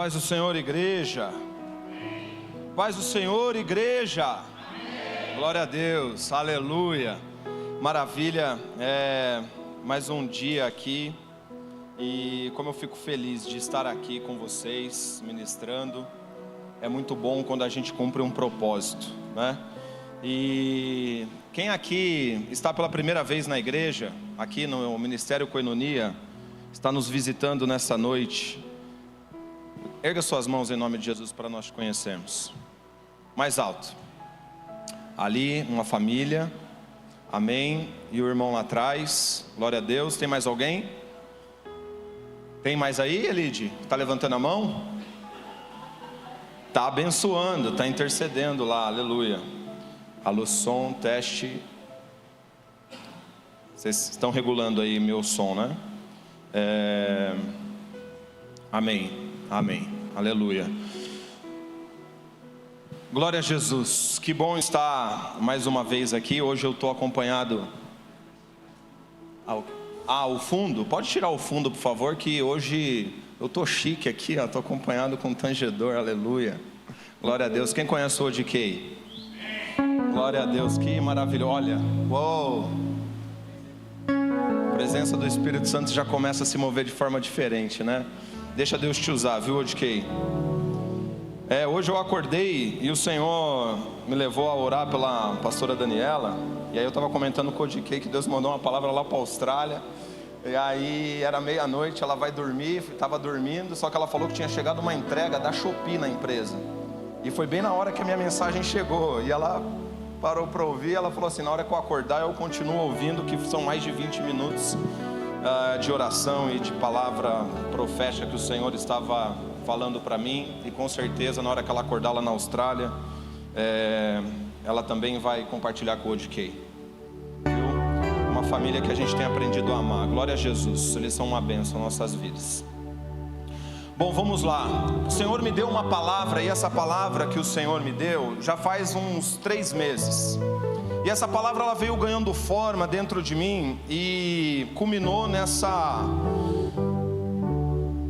Paz do Senhor, igreja. Paz do Senhor, igreja. Glória a Deus, aleluia. Maravilha, mais um dia aqui. E como eu fico feliz de estar aqui com vocês, ministrando. É muito bom quando a gente cumpre um propósito, né? E quem aqui está pela primeira vez na igreja, aqui no Ministério Koinonia, está nos visitando nessa noite, erga suas mãos em nome de Jesus para nós te conhecermos. Mais alto. Ali, uma família, amém. E o irmão lá atrás, glória a Deus. Tem mais alguém? Tem mais aí, Elide? Está levantando a mão? Está abençoando, está intercedendo lá, aleluia. Alô, som, teste. Vocês estão regulando aí meu som, né? Amém, amém, aleluia. Glória a Jesus, que bom estar mais uma vez aqui. Hoje eu estou acompanhado o fundo, pode tirar o fundo por favor, que hoje eu estou chique aqui, estou acompanhado com um tangedor, aleluia. Glória a Deus. Quem conhece o ODK? Glória a Deus, que maravilha. Olha, uou, a presença do Espírito Santo já começa a se mover de forma diferente, né? Deixa Deus te usar, viu, ODK? Hoje eu acordei e o Senhor me levou a orar pela pastora Daniela. E aí eu estava comentando com o ODK que Deus mandou uma palavra lá para a Austrália. E aí era meia-noite, ela vai dormir, estava dormindo, só que ela falou que tinha chegado uma entrega da Shopee na empresa. E foi bem na hora que a minha mensagem chegou. E ela parou para ouvir, ela falou assim: na hora que eu acordar eu continuo ouvindo, que são mais de 20 minutos de oração e de palavra profética que o Senhor estava falando para mim. E com certeza na hora que ela acordar lá na Austrália, ela também vai compartilhar com o ODK. Uma família que a gente tem aprendido a amar. Glória a Jesus, eles são uma bênção em nossas vidas. Bom, vamos lá. O Senhor me deu uma palavra, e essa palavra que o Senhor me deu já faz uns 3 meses. E essa palavra ela veio ganhando forma dentro de mim e culminou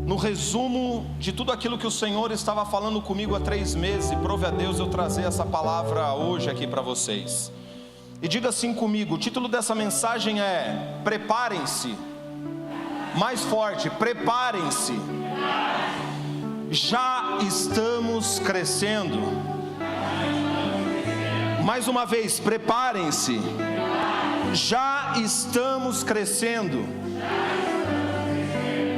no resumo de tudo aquilo que o Senhor estava falando comigo há 3 meses. E prove a Deus eu trazer essa palavra hoje aqui para vocês. E diga assim comigo, o título dessa mensagem é: preparem-se. Mais forte, preparem-se. Já estamos crescendo. Mais uma vez, preparem-se. Já estamos crescendo.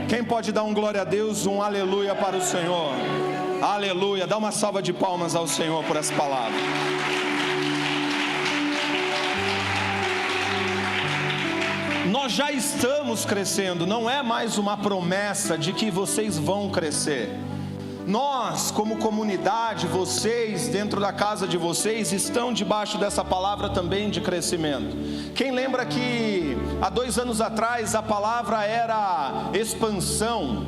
Quem pode dar um glória a Deus, um aleluia para o Senhor? Aleluia, dá uma salva de palmas ao Senhor por essa palavra. Nós já estamos crescendo, não é mais uma promessa de que vocês vão crescer. Nós, como comunidade, vocês dentro da casa de vocês estão debaixo dessa palavra também de crescimento. Quem lembra que há 2 anos atrás a palavra era expansão?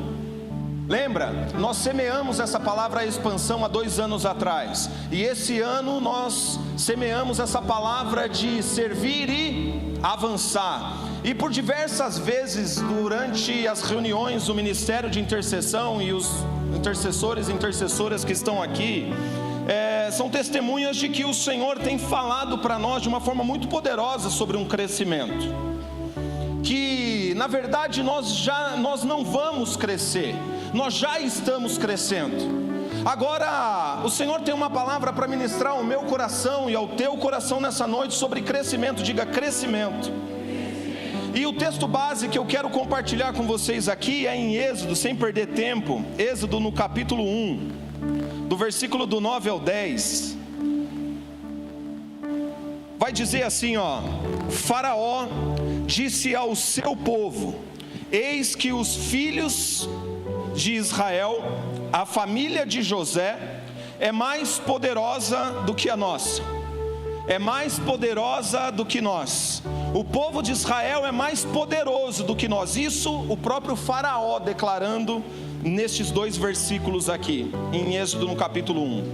Lembra? Nós semeamos essa palavra expansão há 2 anos atrás. E esse ano nós semeamos essa palavra de servir e avançar. E por diversas vezes durante as reuniões do Ministério de Intercessão, e os intercessores e intercessoras que estão aqui são testemunhas de que o Senhor tem falado para nós de uma forma muito poderosa sobre um crescimento. Que na verdade nós não vamos crescer, nós já estamos crescendo. Agora o Senhor tem uma palavra para ministrar ao meu coração e ao teu coração nessa noite sobre crescimento. Diga crescimento. E o texto base que eu quero compartilhar com vocês aqui é em Êxodo, sem perder tempo. Êxodo no capítulo 1, do versículo do 9 ao 10. Vai dizer assim, ó: Faraó disse ao seu povo: eis que os filhos de Israel, a família de José, é mais poderosa do que a nossa. É mais poderosa do que nós. O povo de Israel é mais poderoso do que nós. Isso o próprio Faraó declarando nestes 2 versículos aqui, em Êxodo no capítulo 1.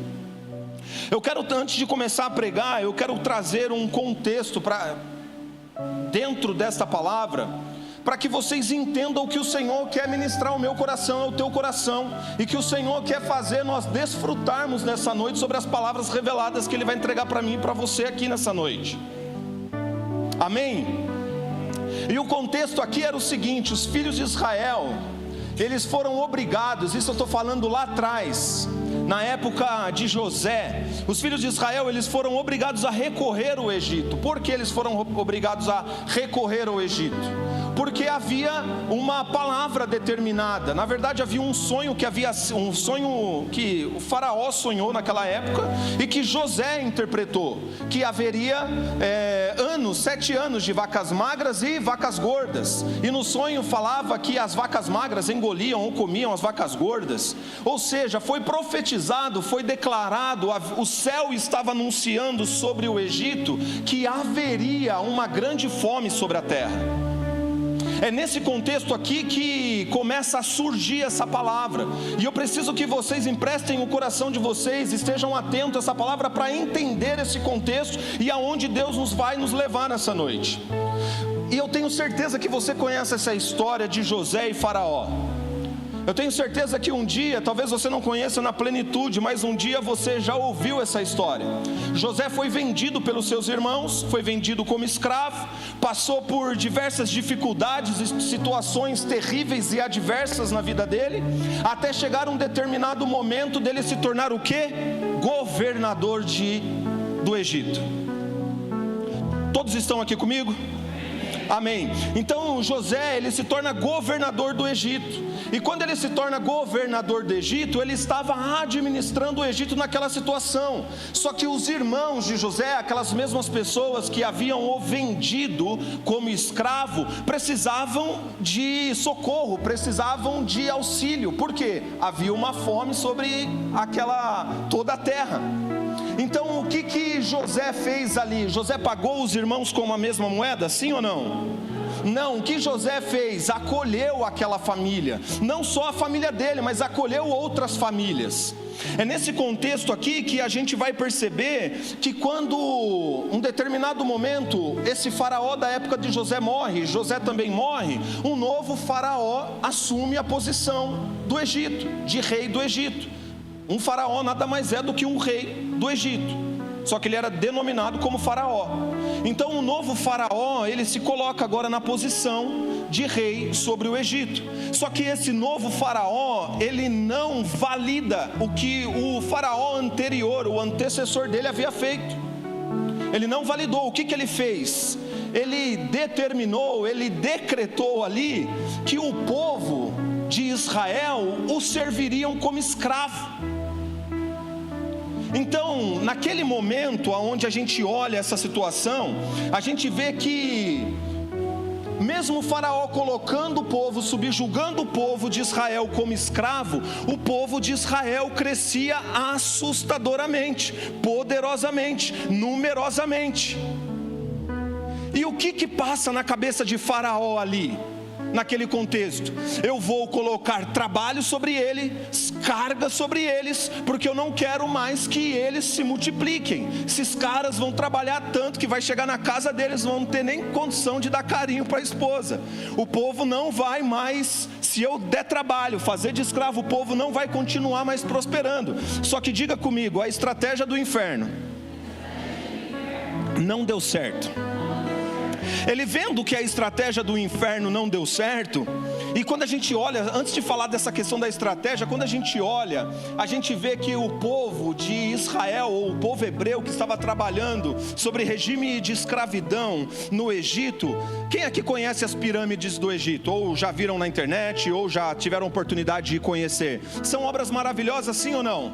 Eu quero, antes de começar a pregar, eu quero trazer um contexto para dentro desta palavra, para que vocês entendam que o Senhor quer ministrar ao meu coração, ao teu coração, e que o Senhor quer fazer nós desfrutarmos nessa noite sobre as palavras reveladas que Ele vai entregar para mim e para você aqui nessa noite. Amém? E o contexto aqui era o seguinte: os filhos de Israel, eles foram obrigados, isso eu estou falando lá atrás, na época de José, os filhos de Israel, eles foram obrigados a recorrer ao Egito. Por que eles foram obrigados a recorrer ao Egito? Porque havia uma palavra determinada. Na verdade havia um sonho que o faraó sonhou naquela época e que José interpretou, que haveria 7 anos de vacas magras e vacas gordas, e no sonho falava que as vacas magras engoliam ou comiam as vacas gordas. Ou seja, foi profetizado, foi declarado, o céu estava anunciando sobre o Egito que haveria uma grande fome sobre a terra. É nesse contexto aqui que começa a surgir essa palavra, e eu preciso que vocês emprestem o coração de vocês, estejam atentos a essa palavra para entender esse contexto e aonde Deus vai nos levar nessa noite. E eu tenho certeza que você conhece essa história de José e Faraó. Eu tenho certeza que um dia, talvez você não conheça na plenitude, mas um dia você já ouviu essa história. José foi vendido pelos seus irmãos, foi vendido como escravo, passou por diversas dificuldades e situações terríveis e adversas na vida dele, até chegar um determinado momento dele se tornar o quê? Governador do Egito. Todos estão aqui comigo? Amém. Então José, ele se torna governador do Egito, e quando ele se torna governador do Egito, ele estava administrando o Egito naquela situação. Só que os irmãos de José, aquelas mesmas pessoas que haviam o vendido como escravo, precisavam de socorro, precisavam de auxílio, porque havia uma fome sobre toda a terra. Então o que José fez ali? José pagou os irmãos com a mesma moeda, sim ou não? Não, o que José fez? Acolheu aquela família, não só a família dele, mas acolheu outras famílias. É nesse contexto aqui que a gente vai perceber que quando um determinado momento, esse faraó da época de José morre, José também morre, um novo faraó assume a posição do Egito, de rei do Egito. Um faraó nada mais é do que um rei do Egito, só que ele era denominado como faraó. Então o novo faraó, ele se coloca agora na posição de rei sobre o Egito. Só que esse novo faraó, ele não valida o que o faraó anterior, o antecessor dele havia feito. Ele não validou. O que ele fez? Ele determinou, ele decretou ali que o povo de Israel o serviriam como escravo. Então, naquele momento onde a gente olha essa situação, a gente vê que mesmo o faraó colocando o povo, subjugando o povo de Israel como escravo, o povo de Israel crescia assustadoramente, poderosamente, numerosamente. E o que passa na cabeça de Faraó ali? Naquele contexto, eu vou colocar trabalho sobre eles, carga sobre eles, porque eu não quero mais que eles se multipliquem. Esses caras vão trabalhar tanto que vai chegar na casa deles, não vão ter nem condição de dar carinho para a esposa. O povo não vai mais, se eu der trabalho, fazer de escravo, o povo não vai continuar mais prosperando. Só que diga comigo, a estratégia do inferno não deu certo. Ele vendo que a estratégia do inferno não deu certo, e quando a gente olha, antes de falar dessa questão da estratégia, quando a gente olha, a gente vê que o povo de Israel, ou o povo hebreu que estava trabalhando sobre regime de escravidão no Egito, quem aqui conhece as pirâmides do Egito? Ou já viram na internet, ou já tiveram oportunidade de conhecer? São obras maravilhosas, sim ou não?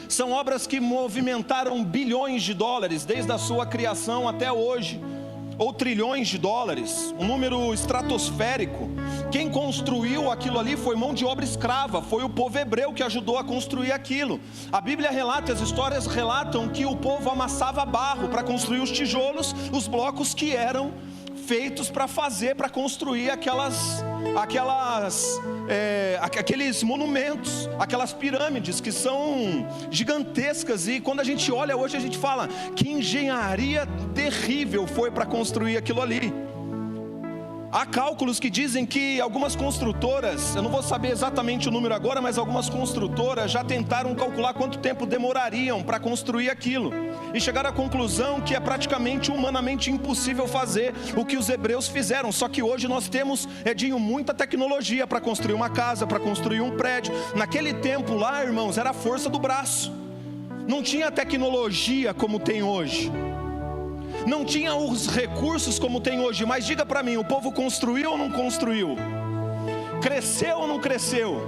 São obras que movimentaram bilhões de dólares, desde a sua criação até hoje. Ou trilhões de dólares, um número estratosférico. Quem construiu aquilo ali foi mão de obra escrava, foi o povo hebreu que ajudou a construir aquilo. A Bíblia relata, as histórias relatam que o povo amassava barro para construir os tijolos, os blocos que eram feitos para construir aqueles monumentos, aquelas pirâmides que são gigantescas. E quando a gente olha hoje, a gente fala, que engenharia terrível foi para construir aquilo ali. Há cálculos que dizem que algumas construtoras, eu não vou saber exatamente o número agora, mas algumas construtoras já tentaram calcular quanto tempo demorariam para construir aquilo, e chegaram à conclusão que é praticamente humanamente impossível fazer o que os hebreus fizeram. Só que hoje nós temos, Edinho, muita tecnologia para construir uma casa, para construir um prédio. Naquele tempo lá, irmãos, era a força do braço, não tinha tecnologia como tem hoje, não tinha os recursos como tem hoje. Mas diga para mim, o povo construiu ou não construiu? Cresceu ou não cresceu?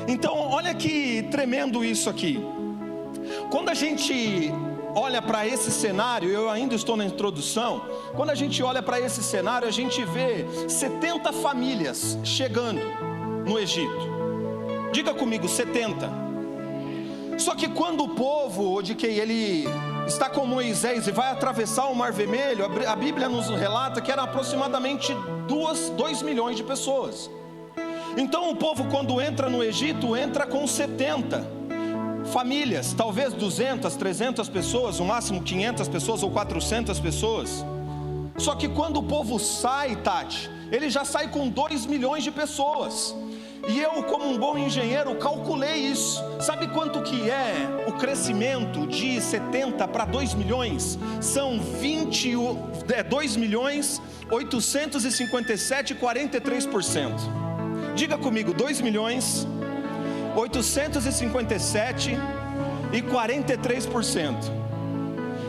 Então olha que tremendo isso aqui. Quando a gente olha para esse cenário, eu ainda estou na introdução. Quando a gente olha para esse cenário, a gente vê 70 famílias chegando no Egito. Diga comigo, 70. Só que quando o povo, de que ele está com Moisés e vai atravessar o Mar Vermelho, a Bíblia nos relata que eram aproximadamente 2 milhões de pessoas. Então o povo, quando entra no Egito, entra com 70 famílias, talvez 200, 300 pessoas, no máximo 500 pessoas ou 400 pessoas. Só que quando o povo sai, Tati, ele já sai com 2 milhões de pessoas. E eu, como um bom engenheiro, calculei isso. Sabe quanto que é o crescimento de 70 para 2 milhões? São 2 milhões 857 43%. Diga comigo, 2 milhões 857 e 43%.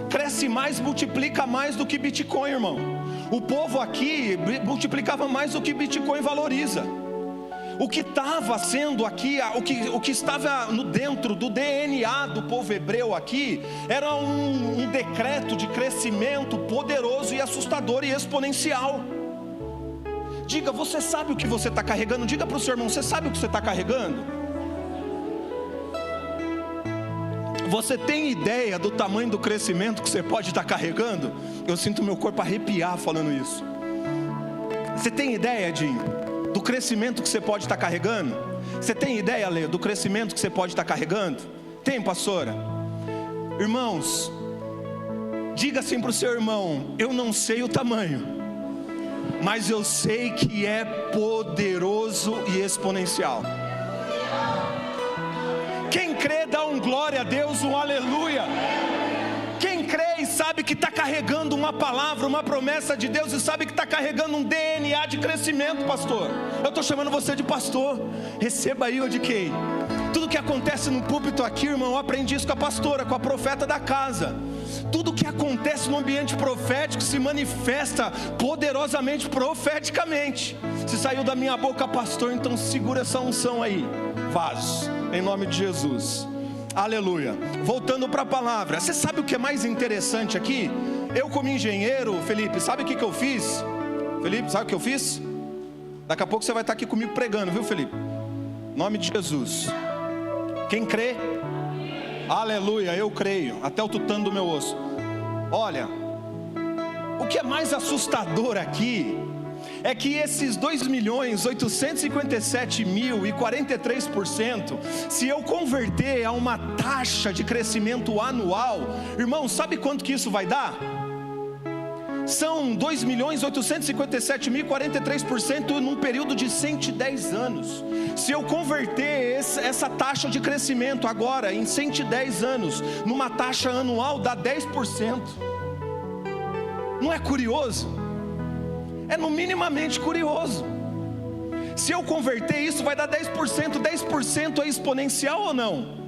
Cresce mais, multiplica mais do que Bitcoin, irmão. O povo aqui multiplicava mais do que Bitcoin valoriza. O que estava sendo aqui, o que estava dentro do DNA do povo hebreu aqui, era um decreto de crescimento poderoso e assustador e exponencial. Diga, você sabe o que você está carregando? Diga para o seu irmão, você sabe o que você está carregando? Você tem ideia do tamanho do crescimento que você pode estar carregando? Eu sinto meu corpo arrepiar falando isso. Você tem ideia, Edinho, do crescimento que você pode estar carregando? Você tem ideia, Leo, do crescimento que você pode estar carregando? Tem, pastora? Irmãos, diga assim para o seu irmão, eu não sei o tamanho, mas eu sei que é poderoso e exponencial. Quem crê dá um glória a Deus, um aleluia. Quem crê e sabe que está carregando uma palavra, uma promessa de Deus, e sabe que está carregando um DNA de crescimento, pastor. Eu estou chamando você de pastor. Receba aí, de quem? Tudo que acontece no púlpito aqui, irmão, eu aprendi isso com a pastora, com a profeta da casa. Tudo que acontece no ambiente profético se manifesta poderosamente, profeticamente. Se saiu da minha boca, pastor, então segura essa unção aí, vaso, em nome de Jesus. Aleluia. Voltando para a palavra, você sabe o que é mais interessante aqui? Eu, como engenheiro, Felipe, sabe o que eu fiz? Felipe, sabe o que eu fiz? Daqui a pouco você vai estar aqui comigo pregando, viu, Felipe? Em nome de Jesus. Quem crê? Aleluia, eu creio, até o tutano do meu osso. Olha, o que é mais assustador aqui é que esses 2.857.043%, se eu converter a uma taxa de crescimento anual, irmão, sabe quanto que isso vai dar? São 2.857.043% num período de 110 anos. Se eu converter essa taxa de crescimento agora em 110 anos, numa taxa anual, dá 10%. Não é curioso? É no minimamente curioso. Se eu converter isso, vai dar 10%. 10% é exponencial ou não?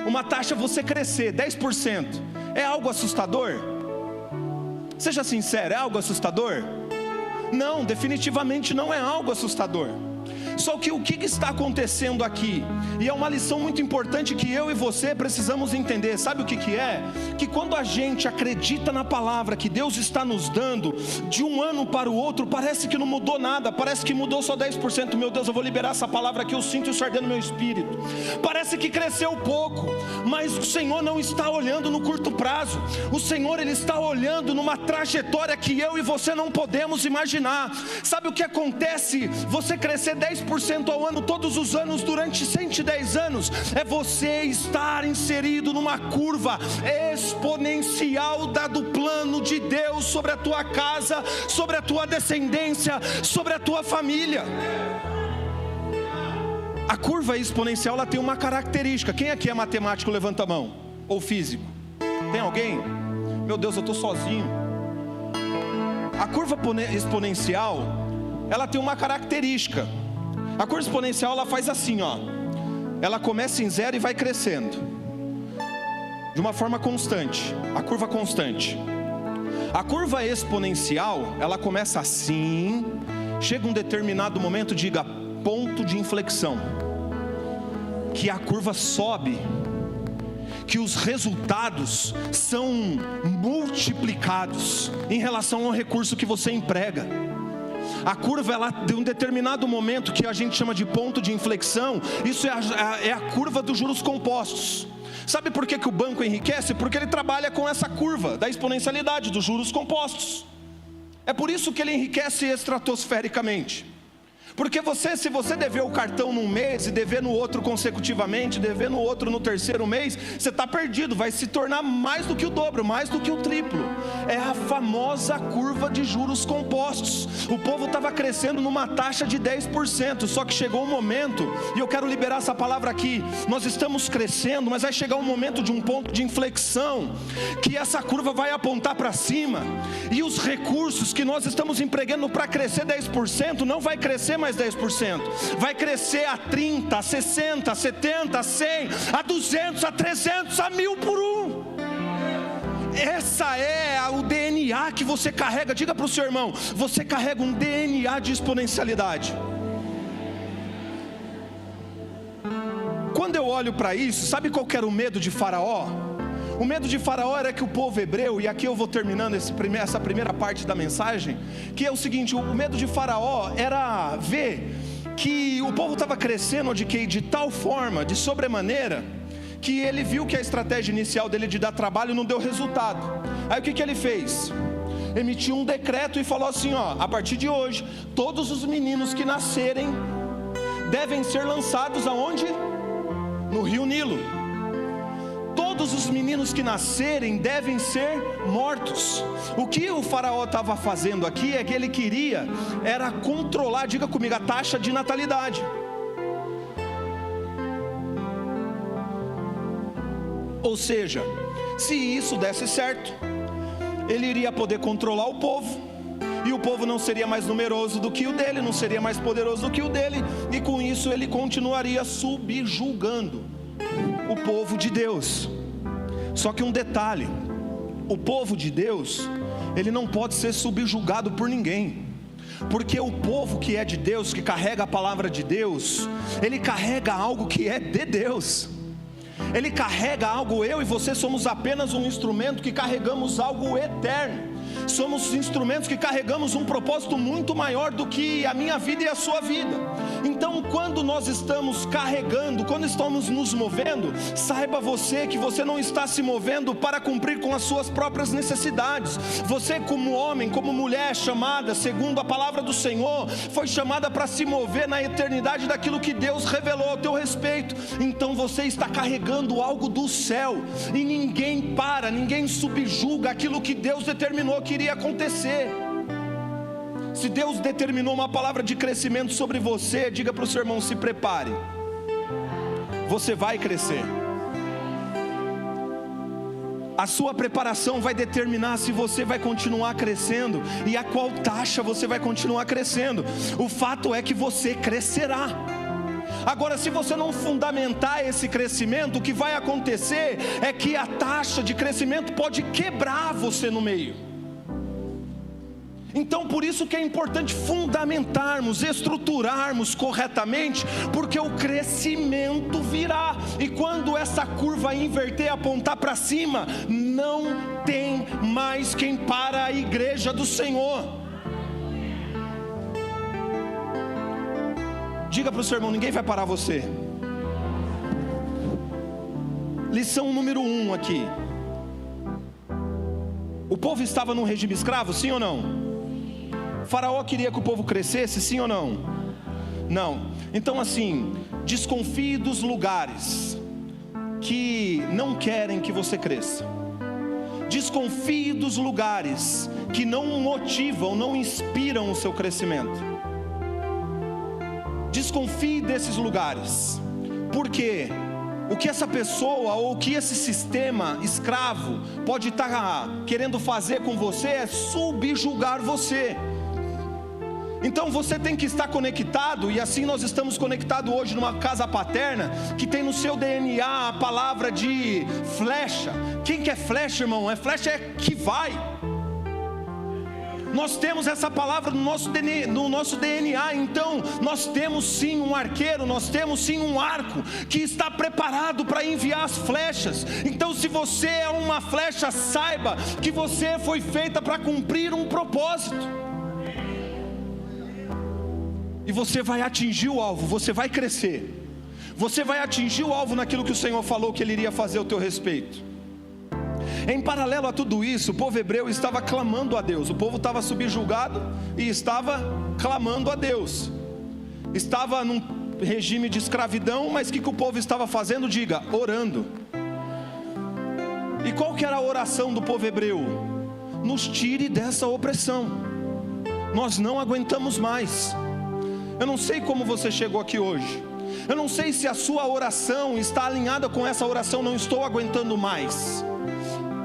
Uma taxa você crescer 10%, é algo assustador? Seja sincero, é algo assustador? Não, definitivamente não é algo assustador. Só que o que está acontecendo aqui? E é uma lição muito importante que eu e você precisamos entender. Sabe o que é? Que quando a gente acredita na palavra que Deus está nos dando, de um ano para o outro, parece que não mudou nada, parece que mudou só 10%. Meu Deus, eu vou liberar essa palavra aqui, eu sinto isso ardendo no meu espírito. Parece que cresceu pouco, mas o Senhor não está olhando no curto prazo. O Senhor, Ele está olhando numa trajetória que eu e você não podemos imaginar. Sabe o que acontece? Você crescer 10% 10% ao ano, todos os anos, durante 110 anos, é você estar inserido numa curva exponencial do plano de Deus sobre a tua casa, sobre a tua descendência, sobre a tua família. A curva exponencial, ela tem uma característica. Quem aqui é matemático, levanta a mão. Ou físico? Tem alguém? Meu Deus, eu estou sozinho. A curva exponencial, ela tem uma característica. A curva exponencial, ela faz assim, ó. Ela começa em 0 e vai crescendo de uma forma constante. A curva constante. A curva exponencial, ela começa assim, chega um determinado momento, diga ponto de inflexão, que a curva sobe, que os resultados são multiplicados em relação ao recurso que você emprega. A curva, ela tem um determinado momento que a gente chama de ponto de inflexão. Isso é a curva dos juros compostos. Sabe por que o banco enriquece? Porque ele trabalha com essa curva da exponencialidade dos juros compostos. É por isso que ele enriquece estratosfericamente. Porque se você dever o cartão num mês e dever no outro consecutivamente, dever no outro no terceiro mês, você está perdido, vai se tornar mais do que o dobro, mais do que o triplo. É a famosa curva de juros compostos. O povo estava crescendo numa taxa de 10%, só que chegou um momento, e eu quero liberar essa palavra aqui, nós estamos crescendo, mas vai chegar um momento de um ponto de inflexão, que essa curva vai apontar para cima, e os recursos que nós estamos empregando para crescer 10%, não vai crescer mais 10%, vai crescer a 30, a 60, a 70, a 100, a 200, a 300, a 1000 por um. Essa é o DNA que você carrega. Diga para o seu irmão, você carrega um DNA de exponencialidade. Quando eu olho para isso, sabe qual que era o medo de Faraó? O medo de Faraó era que o povo hebreu, e aqui eu vou terminando essa primeira parte da mensagem, que é o seguinte: o medo de Faraó era ver que o povo estava crescendo de tal forma, de sobremaneira, que ele viu que a estratégia inicial dele de dar trabalho não deu resultado. Aí o que ele fez? Emitiu um decreto e falou assim, ó: a partir de hoje, todos os meninos que nascerem devem ser lançados aonde? No rio Nilo. Todos os meninos que nascerem devem ser mortos. O que o faraó estava fazendo aqui é que ele queria era controlar, diga comigo, a taxa de natalidade. Ou seja, se isso desse certo, ele iria poder controlar o povo, e o povo não seria mais numeroso do que o dele, não seria mais poderoso do que o dele, e com isso ele continuaria subjugando o povo de Deus. Só que um detalhe: o povo de Deus, ele não pode ser subjugado por ninguém, porque o povo que é de Deus, que carrega a palavra de Deus, ele carrega algo que é de Deus. Ele carrega algo, eu e você somos apenas um instrumento que carregamos algo eterno. Somos instrumentos que carregamos um propósito muito maior do que a minha vida e a sua vida. Então, quando nós estamos carregando, quando estamos nos movendo, saiba você que você não está se movendo para cumprir com as suas próprias necessidades. Você, como homem, como mulher chamada segundo a palavra do Senhor, foi chamada para se mover na eternidade daquilo que Deus revelou ao teu respeito. Então você está carregando algo do céu, e ninguém subjuga aquilo que Deus determinou que iria acontecer. Se Deus determinou uma palavra de crescimento sobre você, diga para o seu irmão: se prepare, você vai crescer. A sua preparação vai determinar se você vai continuar crescendo e a qual taxa você vai continuar crescendo. O fato é que você crescerá. Agora, se você não fundamentar esse crescimento, o que vai acontecer é que a taxa de crescimento pode quebrar você no meio. Então, por isso que é importante fundamentarmos, estruturarmos corretamente, porque o crescimento virá, e quando essa curva inverter, apontar para cima, não tem mais quem para a igreja do Senhor. Diga para o seu irmão: ninguém vai parar você. Lição número 1 aqui: o povo estava num regime escravo, sim ou não? Faraó queria que o povo crescesse, sim ou não? Não. Então assim, desconfie dos lugares que não querem que você cresça. Desconfie dos lugares que não motivam, não inspiram o seu crescimento. Desconfie desses lugares. Porque o que essa pessoa ou o que esse sistema escravo pode estar querendo fazer com você é subjugar você. Então você tem que estar conectado, e assim nós estamos conectados hoje numa casa paterna que tem no seu DNA a palavra de flecha. Quem que é flecha, irmão? Flecha é que vai. Nós temos essa palavra no nosso DNA, então nós temos sim um arqueiro, nós temos sim um arco que está preparado para enviar as flechas. Então se você é uma flecha, saiba que você foi feita para cumprir um propósito. E você vai atingir o alvo, você vai crescer. Você vai atingir o alvo naquilo que o Senhor falou que Ele iria fazer ao teu respeito. Em paralelo a tudo isso, o povo hebreu estava clamando a Deus. O povo estava subjugado e estava clamando a Deus. Estava num regime de escravidão, mas o que o povo estava fazendo? Diga, orando. E qual que era a oração do povo hebreu? Nos tire dessa opressão. Nós não aguentamos mais. Eu não sei como você chegou aqui hoje. Eu não sei se a sua oração está alinhada com essa oração, não estou aguentando mais.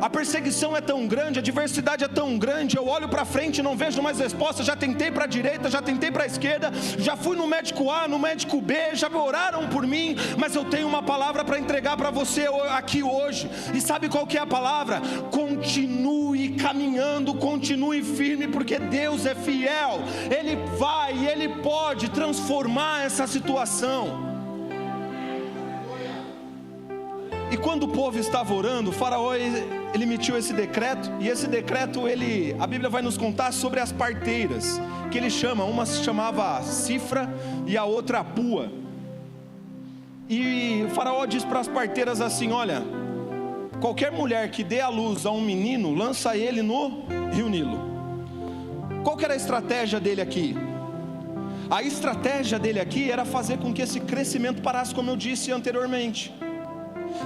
A perseguição é tão grande, a adversidade é tão grande, eu olho para frente e não vejo mais resposta. Já tentei para a direita, já tentei para a esquerda, já fui no médico A, no médico B, já oraram por mim, mas eu tenho uma palavra para entregar para você aqui hoje. E sabe qual que é a palavra? Continue caminhando, continue firme, porque Deus é fiel. Ele vai e Ele pode transformar essa situação. E quando o povo estava orando, o faraó ele emitiu esse decreto. E esse decreto, a Bíblia vai nos contar sobre as parteiras, que ele chama, uma se chamava Cifra e a outra Pua. E o faraó diz para as parteiras assim: olha, qualquer mulher que dê à luz a um menino, lança ele no rio Nilo. Qual que era a estratégia dele aqui? A estratégia dele aqui era fazer com que esse crescimento parasse, como eu disse anteriormente.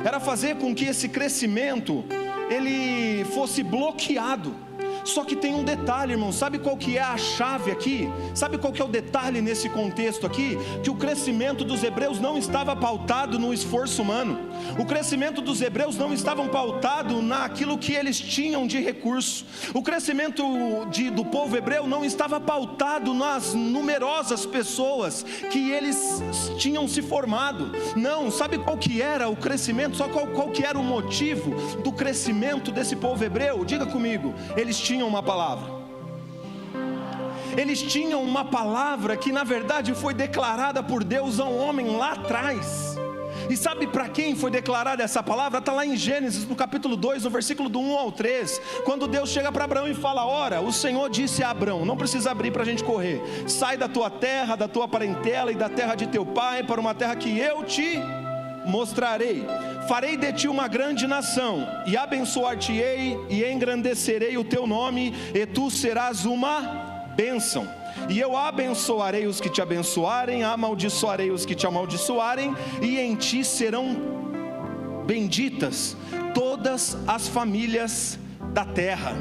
Era fazer com que esse crescimento ele fosse bloqueado. Só que tem um detalhe, irmão. Sabe qual que é a chave aqui? Sabe qual que é o detalhe nesse contexto aqui? Que o crescimento dos hebreus não estava pautado no esforço humano. O crescimento dos hebreus não estava pautado naquilo que eles tinham de recurso. O crescimento do povo hebreu não estava pautado nas numerosas pessoas que eles tinham se formado. Não, sabe qual que era o crescimento? Só qual que era o motivo do crescimento desse povo hebreu? Diga comigo, eles tinham uma palavra. Eles tinham uma palavra que na verdade foi declarada por Deus a um homem lá atrás. E sabe para quem foi declarada essa palavra? Está lá em Gênesis, no capítulo 2, no versículo do 1 ao 3, quando Deus chega para Abraão e fala: ora, o Senhor disse a Abraão, não precisa abrir para a gente correr, sai da tua terra, da tua parentela e da terra de teu pai, para uma terra que eu te mostrarei. Farei de ti uma grande nação, e abençoar-te-ei, e engrandecerei o teu nome, e tu serás uma bênção. E eu abençoarei os que te abençoarem, amaldiçoarei os que te amaldiçoarem, e em ti serão benditas todas as famílias da terra.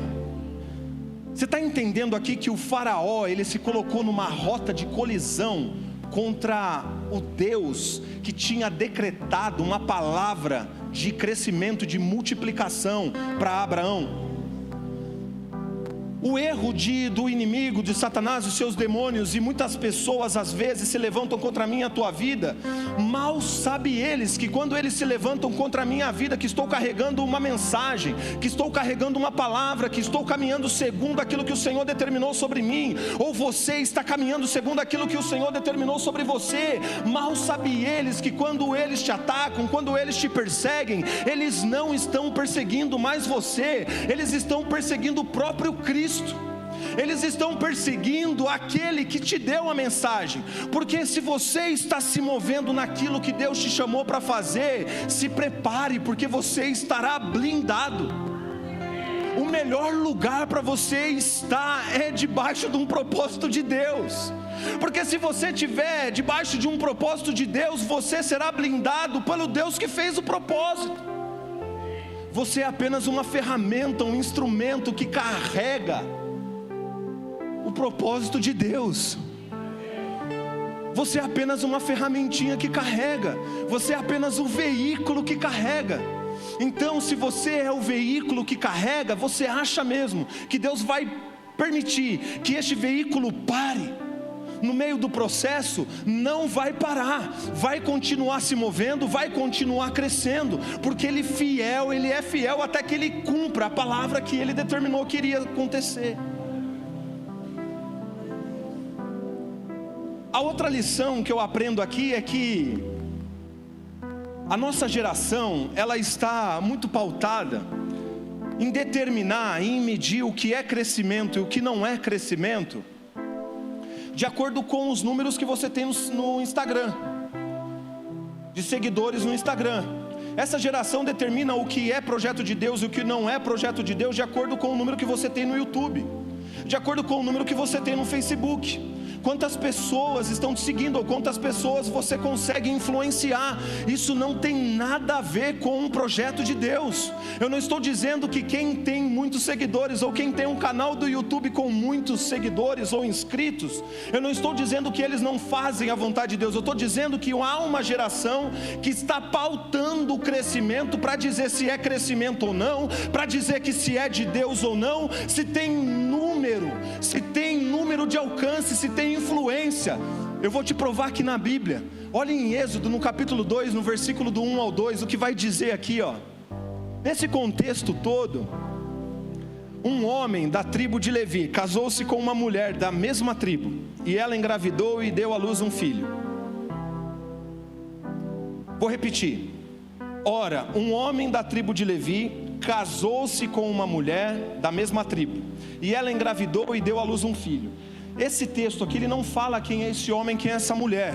Você está entendendo aqui que o faraó, ele se colocou numa rota de colisão contra o Deus que tinha decretado uma palavra de crescimento, de multiplicação para Abraão. O erro do inimigo, de Satanás, os seus demônios, e muitas pessoas às vezes se levantam contra a minha, a tua vida. Mal sabe eles que quando eles se levantam contra a minha vida, que estou carregando uma mensagem, que estou carregando uma palavra, que estou caminhando segundo aquilo que o Senhor determinou sobre mim, ou você está caminhando segundo aquilo que o Senhor determinou sobre você. Mal sabe eles que quando eles te atacam, quando eles te perseguem, eles não estão perseguindo mais você, eles estão perseguindo o próprio Cristo. Eles estão perseguindo aquele que te deu a mensagem. Porque se você está se movendo naquilo que Deus te chamou para fazer, se prepare, porque você estará blindado. o melhor lugar para você estar é debaixo de um propósito de Deus. Porque se você estiver debaixo de um propósito de Deus, você será blindado pelo Deus que fez o propósito. Você é apenas uma ferramenta, um instrumento que carrega o propósito de Deus. Você é apenas uma ferramentinha que carrega. Você é apenas um veículo que carrega. Então, se você é o veículo que carrega, você acha mesmo que Deus vai permitir que este veículo pare? No meio do processo, não vai parar, vai continuar se movendo, vai continuar crescendo, porque Ele é fiel até que Ele cumpra a palavra que Ele determinou que iria acontecer. A outra lição que eu aprendo aqui é que a nossa geração, ela está muito pautada em determinar, em medir o que é crescimento e o que não é crescimento, de acordo com os números que você tem no Instagram, de seguidores no Instagram. Essa geração determina o que é projeto de Deus e o que não é projeto de Deus de acordo com o número que você tem no YouTube, de acordo com o número que você tem no Facebook. Quantas pessoas estão te seguindo, ou quantas pessoas você consegue influenciar. Isso não tem nada a ver com um projeto de Deus. Eu não estou dizendo que quem tem muitos seguidores, ou quem tem um canal do YouTube com muitos seguidores ou inscritos, eu não estou dizendo que eles não fazem a vontade de Deus. Eu estou dizendo que há uma geração que está pautando o crescimento, para dizer se é crescimento ou não, para dizer que se é de Deus ou não, se tem número de alcance, se tem influência. Eu vou te provar aqui na Bíblia. Olha em Êxodo, no capítulo 2, no versículo do 1 ao 2, o que vai dizer aqui, ó. Nesse contexto todo, um homem da tribo de Levi casou-se com uma mulher da mesma tribo, e ela engravidou e deu à luz um filho. Vou repetir. Ora, um homem da tribo de Levi casou-se com uma mulher da mesma tribo, e ela engravidou e deu à luz um filho. Esse texto aqui, ele não fala quem é esse homem, quem é essa mulher.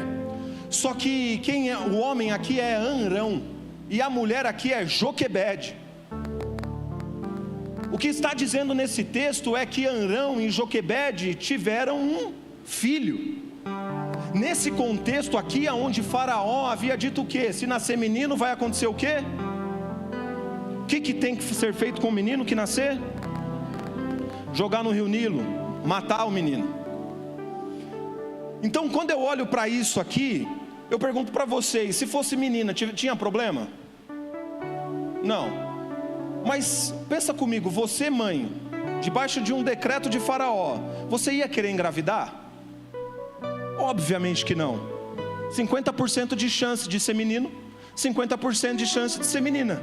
Só que o homem aqui é Amrão, e a mulher aqui é Joquebede. O que está dizendo nesse texto é que Amrão e Joquebede tiveram um filho. Nesse contexto aqui, onde Faraó havia dito o quê? Se nascer menino vai acontecer o quê? O que tem que ser feito com o menino que nascer? Jogar no rio Nilo, matar o menino. Então, quando eu olho para isso aqui, eu pergunto para vocês: se fosse menina, tinha problema? Não. Mas pensa comigo, você mãe, debaixo de um decreto de Faraó, você ia querer engravidar? Obviamente que não. 50% de chance de ser menino, 50% de chance de ser menina.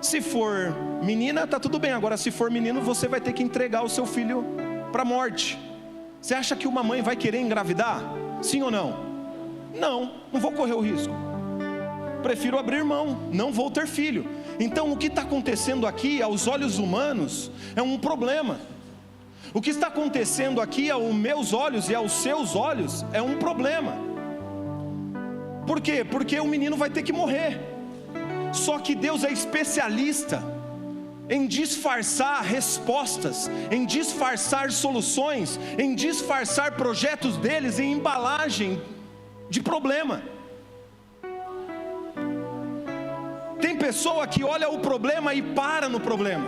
Se for menina, tá tudo bem. Agora, se for menino, você vai ter que entregar o seu filho para a morte. Você acha que uma mãe vai querer engravidar? Sim ou não? Não vou correr o risco. Prefiro abrir mão, não vou ter filho. Então, o que está acontecendo aqui, aos olhos humanos, é um problema. O que está acontecendo aqui, aos meus olhos e aos seus olhos, é um problema. Por quê? Porque o menino vai ter que morrer. Só que Deus é especialista em disfarçar respostas, em disfarçar soluções, em disfarçar projetos deles em embalagem de problema. Tem pessoa que olha o problema e para no problema.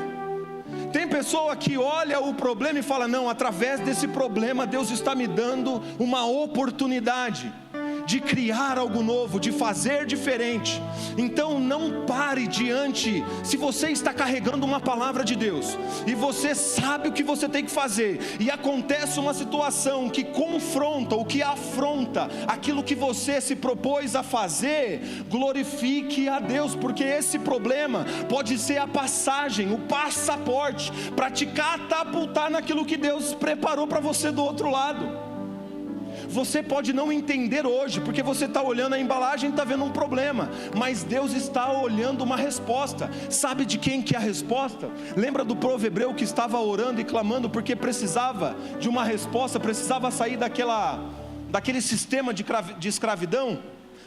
Tem pessoa que olha o problema e fala: não, através desse problema Deus está me dando uma oportunidade de criar algo novo, de fazer diferente. Então não pare diante. Se você está carregando uma palavra de Deus, e você sabe o que você tem que fazer, e acontece uma situação que confronta, ou que afronta aquilo que você se propôs a fazer, glorifique a Deus, porque esse problema pode ser a passagem, o passaporte, para te catapultar naquilo que Deus preparou para você do outro lado. Você pode não entender hoje, porque você está olhando a embalagem e está vendo um problema, mas Deus está olhando uma resposta. Sabe de quem que é a resposta? Lembra do povo hebreu que estava orando e clamando porque precisava de uma resposta, precisava sair daquele sistema de escravidão?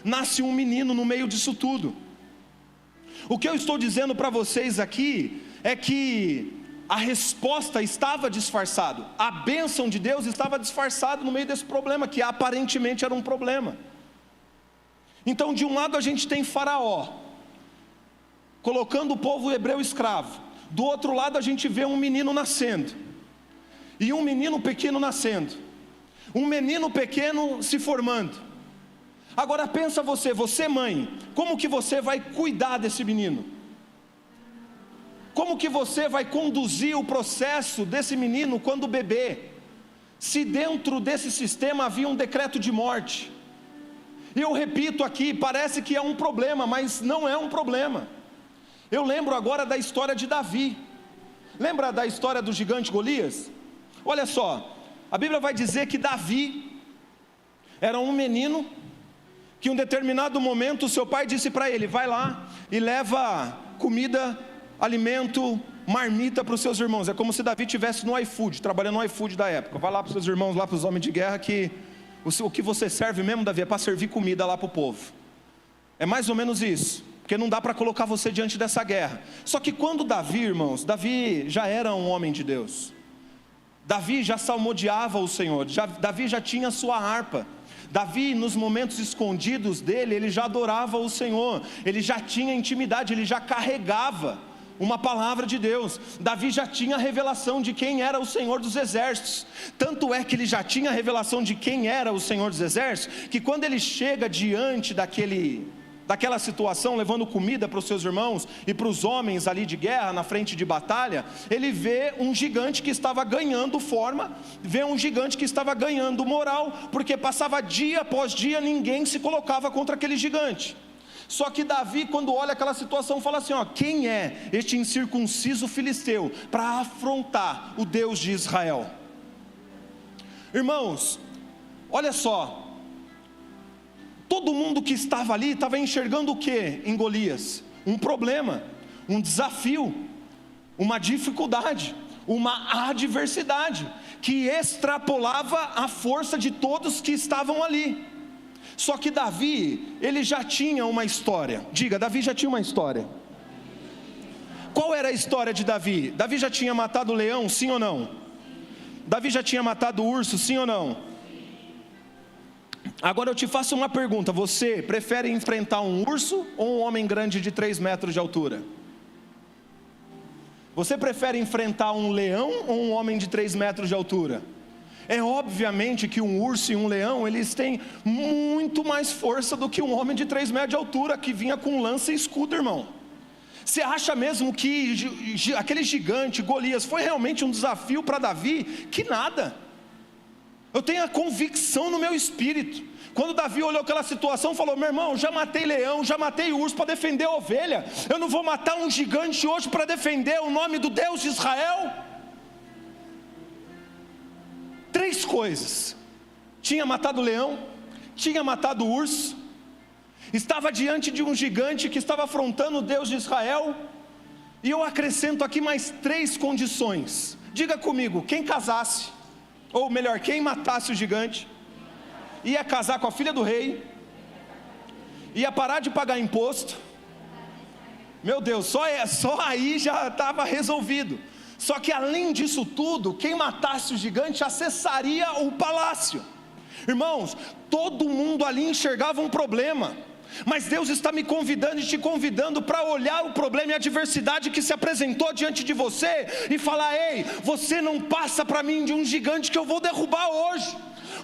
Nasce um menino no meio disso tudo. O que eu estou dizendo para vocês aqui é que a resposta estava disfarçada, a bênção de Deus estava disfarçada no meio desse problema, que aparentemente era um problema. Então, de um lado a gente tem Faraó, colocando o povo hebreu escravo. Do outro lado a gente vê um menino nascendo, e um menino pequeno nascendo, um menino pequeno se formando. Agora pensa você mãe, como que você vai cuidar desse menino? Como que você vai conduzir o processo desse menino quando bebê, se dentro desse sistema havia um decreto de morte? E eu repito aqui, parece que é um problema, mas não é um problema. Eu lembro agora da história de Davi. Lembra da história do gigante Golias? Olha só, a Bíblia vai dizer que Davi era um menino que em um determinado momento o seu pai disse para ele: vai lá e leva comida, alimento, marmita para os seus irmãos. É como se Davi estivesse no iFood, trabalhando no iFood da época. Vai lá para os seus irmãos, lá para os homens de guerra, que o que você serve mesmo, Davi, é para servir comida lá para o povo. É mais ou menos isso, porque não dá para colocar você diante dessa guerra. Só que quando Davi, irmãos, Davi já era um homem de Deus. Davi já salmodiava o Senhor, Davi já tinha sua harpa. Davi, nos momentos escondidos dele, ele já adorava o Senhor, ele já tinha intimidade, ele já carregava uma palavra de Deus. Davi já tinha a revelação de quem era o Senhor dos exércitos. Tanto é que ele já tinha a revelação de quem era o Senhor dos exércitos, que quando ele chega diante daquela situação, levando comida para os seus irmãos e para os homens ali de guerra, na frente de batalha, ele vê um gigante que estava ganhando forma, vê um gigante que estava ganhando moral, porque passava dia após dia, ninguém se colocava contra aquele gigante. Só que Davi, quando olha aquela situação, fala assim: quem é este incircunciso filisteu para afrontar o Deus de Israel? Irmãos, olha só, todo mundo que estava ali estava enxergando o que em Golias? Um problema, um desafio, uma dificuldade, uma adversidade, que extrapolava a força de todos que estavam ali. Só que Davi, ele já tinha uma história. Diga, Davi já tinha uma história. Qual era a história de Davi? Davi já tinha matado o leão, sim ou não? Davi já tinha matado o urso, sim ou não? Agora eu te faço uma pergunta: você prefere enfrentar um urso ou um homem grande de 3 metros de altura? Você prefere enfrentar um leão ou um homem de 3 metros de altura? É obviamente que um urso e um leão, eles têm muito mais força do que um homem de 3 metros de altura, que vinha com lança e escudo, irmão. Você acha mesmo que aquele gigante, Golias, foi realmente um desafio para Davi? Que nada. Eu tenho a convicção no meu espírito. Quando Davi olhou aquela situação, falou: meu irmão, já matei leão, já matei urso para defender a ovelha, eu não vou matar um gigante hoje para defender o nome do Deus de Israel? 3 coisas: tinha matado o leão, tinha matado o urso, estava diante de um gigante que estava afrontando o Deus de Israel, e eu acrescento aqui mais 3 condições. Diga comigo, quem casasse, ou melhor, quem matasse o gigante, ia casar com a filha do rei, ia parar de pagar imposto. Meu Deus, só aí já estava resolvido. Só que além disso tudo, quem matasse o gigante acessaria o palácio. Irmãos, todo mundo ali enxergava um problema, mas Deus está me convidando e te convidando para olhar o problema e a adversidade que se apresentou diante de você e falar: ei, você não passa para mim de um gigante que eu vou derrubar hoje,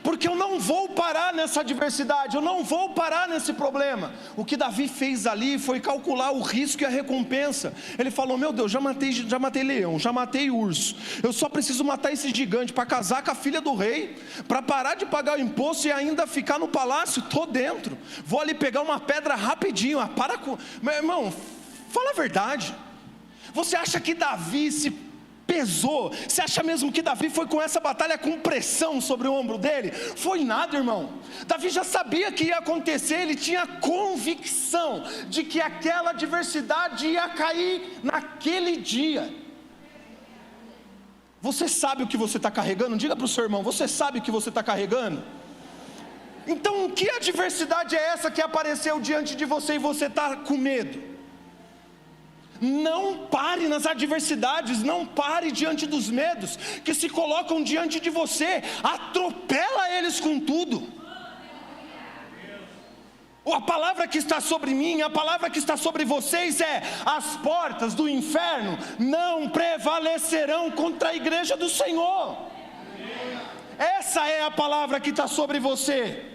porque eu não vou parar nessa adversidade, eu não vou parar nesse problema. O que Davi fez ali foi calcular o risco e a recompensa. Ele falou: meu Deus, já matei leão, já matei urso, eu só preciso matar esse gigante para casar com a filha do rei, para parar de pagar o imposto e ainda ficar no palácio. Estou dentro, vou ali pegar uma pedra rapidinho. Meu irmão, fala a verdade. Você acha que Davi se pesou? Você acha mesmo que Davi foi com essa batalha com pressão sobre o ombro dele? Foi nada, irmão. Davi já sabia que ia acontecer, ele tinha convicção de que aquela adversidade ia cair naquele dia. Você sabe o que você está carregando? Diga para o seu irmão: você sabe o que você está carregando? Então, que adversidade é essa que apareceu diante de você e você está com medo? Não pare nas adversidades, não pare diante dos medos que se colocam diante de você, atropela eles com tudo. A palavra que está sobre mim, a palavra que está sobre vocês é: as portas do inferno não prevalecerão contra a igreja do Senhor. Essa é a palavra que está sobre você.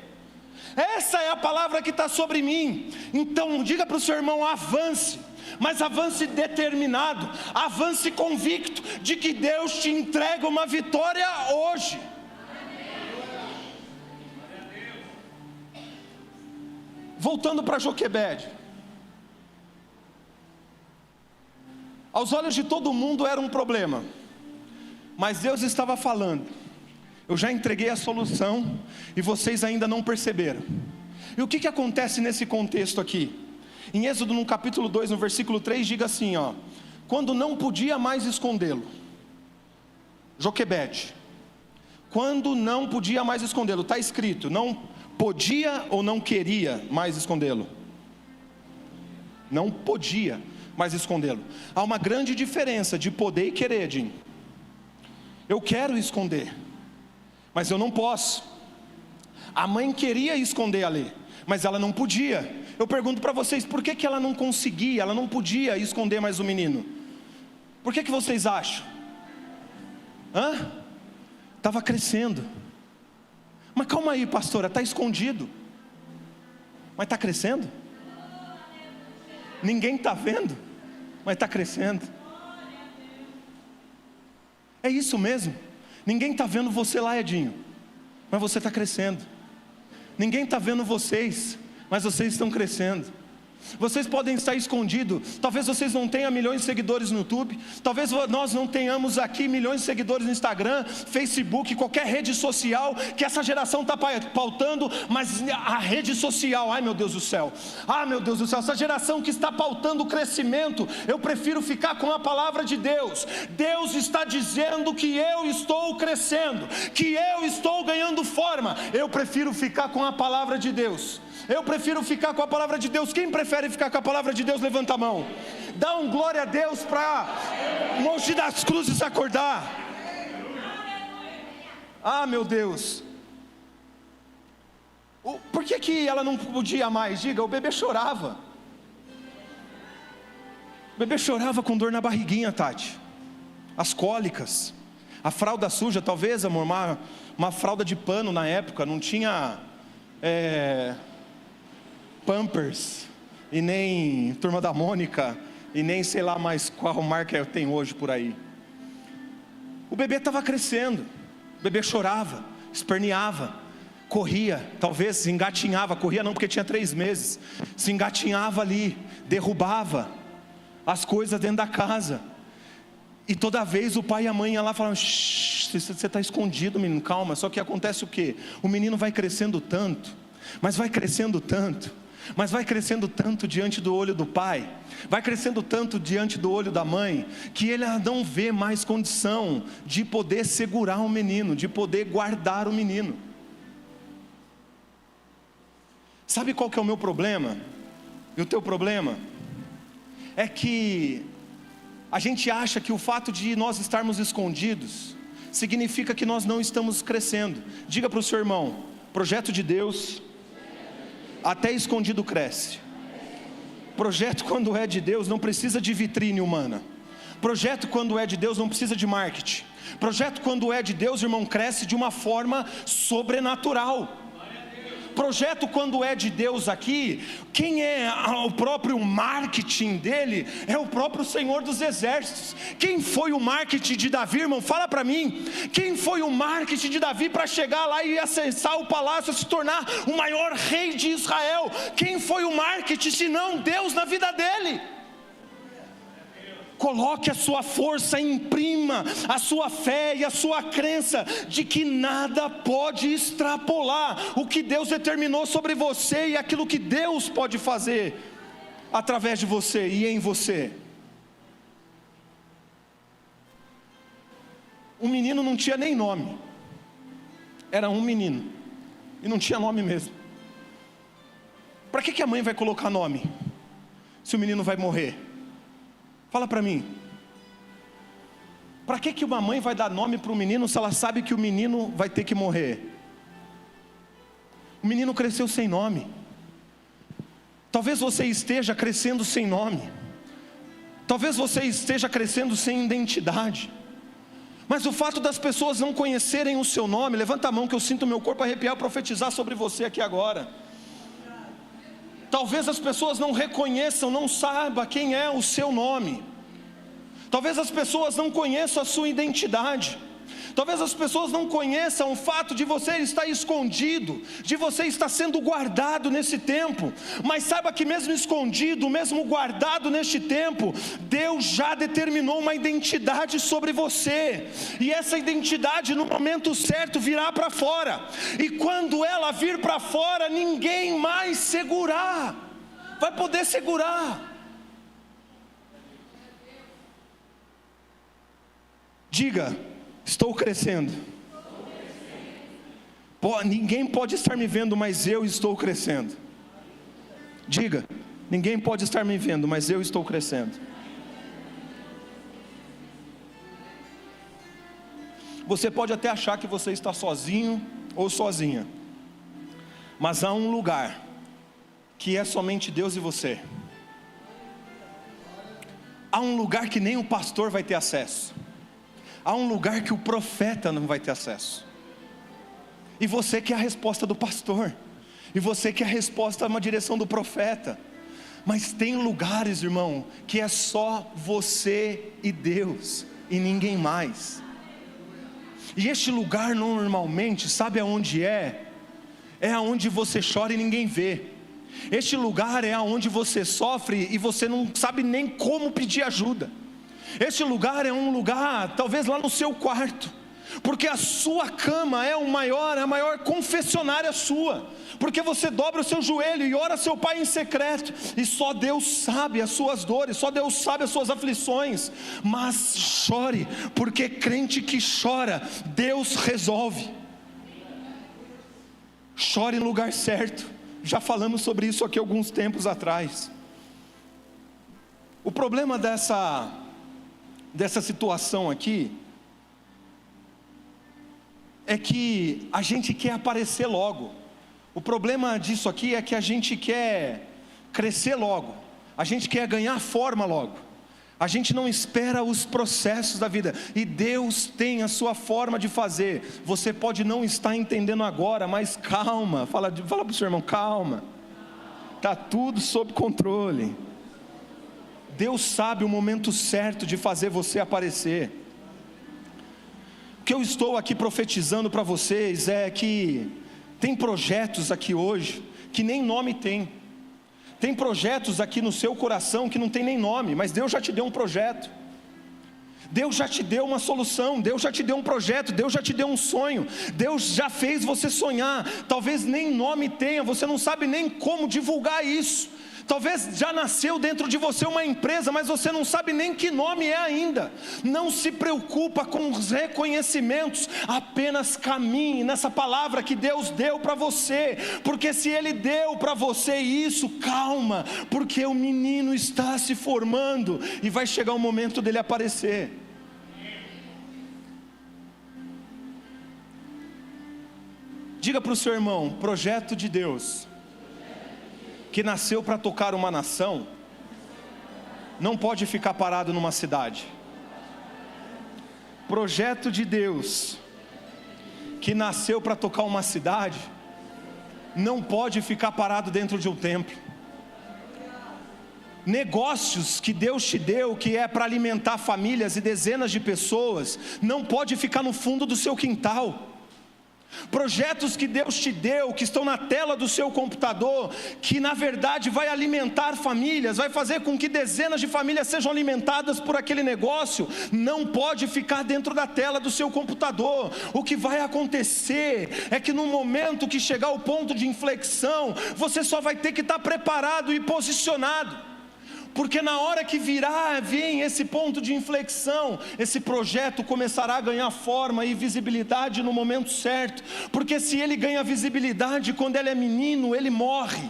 Essa é a palavra que está sobre mim. Então diga para o seu irmão: avance, mas avance determinado, avance convicto de que Deus te entrega uma vitória hoje. Voltando para Joquebede, aos olhos de todo mundo era um problema, mas Deus estava falando: eu já entreguei a solução e vocês ainda não perceberam. E o que acontece nesse contexto aqui? Em Êxodo no capítulo 2, no versículo 3, diga assim, ó: quando não podia mais escondê-lo, Joquebede, quando não podia mais escondê-lo, está escrito, não podia ou não queria mais escondê-lo? Não podia mais escondê-lo. Há uma grande diferença de poder e querer, Jim. Eu quero esconder, mas eu não posso. A mãe queria esconder ali, mas ela não podia. Eu pergunto para vocês, por que ela não conseguia, ela não podia esconder mais o menino? Por que vocês acham? Estava crescendo. Mas calma aí, pastora, está escondido, mas está crescendo? Ninguém está vendo, mas está crescendo. É isso mesmo. Ninguém está vendo você lá, Edinho, mas você está crescendo. Ninguém está vendo vocês, mas vocês estão crescendo. Vocês podem estar escondidos, talvez vocês não tenham milhões de seguidores no YouTube, talvez nós não tenhamos aqui milhões de seguidores no Instagram, Facebook, qualquer rede social que essa geração está pautando, mas a rede social, ai meu Deus do céu, essa geração que está pautando o crescimento, eu prefiro ficar com a palavra de Deus. Deus está dizendo que eu estou crescendo, que eu estou ganhando forma, eu prefiro ficar com a palavra de Deus. Eu prefiro ficar com a palavra de Deus. Quem prefere ficar com a palavra de Deus, levanta a mão. Dá um glória a Deus para Mogi das Cruzes acordar. Meu Deus. Por que ela não podia mais? Diga, o bebê chorava. O bebê chorava com dor na barriguinha, Tati. As cólicas, a fralda suja, talvez, amor, uma fralda de pano na época, não tinha Pampers, e nem Turma da Mônica, e nem sei lá mais qual marca tem hoje por aí. O bebê estava crescendo, o bebê chorava, esperneava, corria, talvez se engatinhava, corria não porque tinha 3 meses, se engatinhava ali, derrubava as coisas dentro da casa, e toda vez o pai e a mãe iam lá falavam: você está escondido, menino, calma. Só que acontece o quê? O menino vai crescendo tanto, mas vai crescendo tanto, mas vai crescendo tanto diante do olho do pai, vai crescendo tanto diante do olho da mãe, que ele não vê mais condição de poder segurar o menino, de poder guardar o menino. Sabe qual que é o meu problema? E o teu problema? É que a gente acha que o fato de nós estarmos escondidos significa que nós não estamos crescendo. Diga para o seu irmão: projeto de Deus, até escondido cresce. Projeto, quando é de Deus, não precisa de vitrine humana. Projeto, quando é de Deus, não precisa de marketing. Projeto, quando é de Deus, irmão, cresce de uma forma sobrenatural. Projeto, quando é de Deus aqui, quem é o próprio marketing dele é o próprio Senhor dos Exércitos. Quem foi o marketing de Davi, irmão? Fala para mim. Quem foi o marketing de Davi para chegar lá e acessar o palácio, se tornar o maior rei de Israel? Quem foi o marketing senão Deus na vida dele? Coloque a sua força, imprima a sua fé e a sua crença de que nada pode extrapolar o que Deus determinou sobre você e aquilo que Deus pode fazer através de você e em você. O menino não tinha nem nome, era um menino e não tinha nome mesmo. Para que a mãe vai colocar nome se o menino vai morrer? Fala para mim. Para que uma mãe vai dar nome para o menino se ela sabe que o menino vai ter que morrer? O menino cresceu sem nome. Talvez você esteja crescendo sem nome. Talvez você esteja crescendo sem identidade. Mas o fato das pessoas não conhecerem o seu nome, levanta a mão que eu sinto meu corpo arrepiar, profetizar sobre você aqui agora. Talvez as pessoas não reconheçam, não saibam quem é o seu nome. Talvez as pessoas não conheçam a sua identidade. Talvez as pessoas não conheçam o fato de você estar escondido, de você estar sendo guardado nesse tempo. Mas saiba que mesmo escondido, mesmo guardado neste tempo, Deus já determinou uma identidade sobre você. E essa identidade no momento certo virá para fora. E quando ela vir para fora, ninguém mais vai poder segurar. Diga: estou crescendo. Ninguém pode estar me vendo, mas eu estou crescendo. Diga: ninguém pode estar me vendo, mas eu estou crescendo. Você pode até achar que você está sozinho ou sozinha, mas há um lugar que é somente Deus e você. Há um lugar que nem o pastor vai ter acesso. Há um lugar que o profeta não vai ter acesso. E você quer a resposta do pastor. E você quer a resposta, uma direção do profeta. Mas tem lugares, irmão, que é só você e Deus, e ninguém mais. E este lugar normalmente, sabe aonde é? É aonde você chora e ninguém vê. Este lugar é aonde você sofre e você não sabe nem como pedir ajuda. Este lugar é um lugar, talvez lá no seu quarto, porque a sua cama é a maior confessionária sua, porque você dobra o seu joelho e ora a seu pai em secreto, e só Deus sabe as suas dores, só Deus sabe as suas aflições. Mas chore, porque crente que chora, Deus resolve. Chore no lugar certo. Já falamos sobre isso aqui alguns tempos atrás. O problema dessa situação aqui é que a gente quer aparecer logo. O problema disso aqui é que a gente quer crescer logo, a gente quer ganhar forma logo, a gente não espera os processos da vida. E Deus tem a sua forma de fazer. Você pode não estar entendendo agora, mas calma. Fala para o seu irmão: calma, está tudo sob controle. Deus sabe o momento certo de fazer você aparecer. O que eu estou aqui profetizando para vocês é que tem projetos aqui hoje que nem nome tem. Tem projetos aqui no seu coração que não tem nem nome, mas Deus já te deu um projeto. Deus já te deu uma solução, Deus já te deu um projeto, Deus já te deu um sonho, Deus já fez você sonhar. Talvez nem nome tenha, você não sabe nem como divulgar isso. Talvez já nasceu dentro de você uma empresa, mas você não sabe nem que nome é ainda. Não se preocupa com os reconhecimentos, apenas caminhe nessa palavra que Deus deu para você, porque se Ele deu para você isso, calma, porque o menino está se formando e vai chegar o momento dele aparecer. Diga para o seu irmão: projeto de Deus que nasceu para tocar uma nação, não pode ficar parado numa cidade. Projeto de Deus que nasceu para tocar uma cidade, não pode ficar parado dentro de um templo. Negócios que Deus te deu, que é para alimentar famílias e dezenas de pessoas, não pode ficar no fundo do seu quintal. Projetos que Deus te deu, que estão na tela do seu computador, que na verdade vai alimentar famílias, vai fazer com que dezenas de famílias sejam alimentadas por aquele negócio, não pode ficar dentro da tela do seu computador. O que vai acontecer é que no momento que chegar o ponto de inflexão, você só vai ter que estar preparado e posicionado. Porque na hora que vem esse ponto de inflexão, esse projeto começará a ganhar forma e visibilidade no momento certo. Porque se ele ganha visibilidade quando ele é menino, ele morre.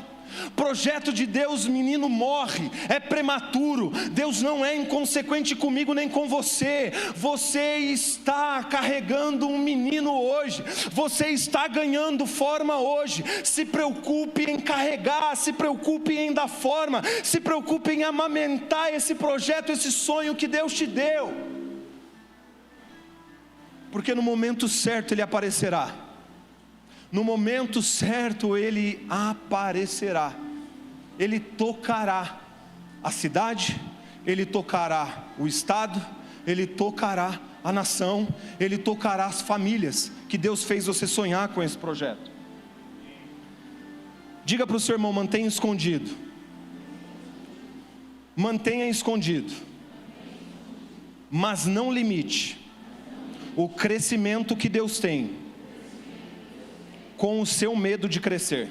Projeto de Deus, menino morre, é prematuro. Deus não é inconsequente comigo nem com você. Você está carregando um menino hoje, você está ganhando forma hoje. Se preocupe em carregar, se preocupe em dar forma, se preocupe em amamentar esse projeto, esse sonho que Deus te deu, porque no momento certo Ele aparecerá. No momento certo Ele aparecerá. Ele tocará a cidade, Ele tocará o estado, Ele tocará a nação, Ele tocará as famílias que Deus fez você sonhar com esse projeto. Diga para o seu irmão: mantenha escondido. Mantenha escondido, mas não limite o crescimento que Deus tem com o seu medo de crescer.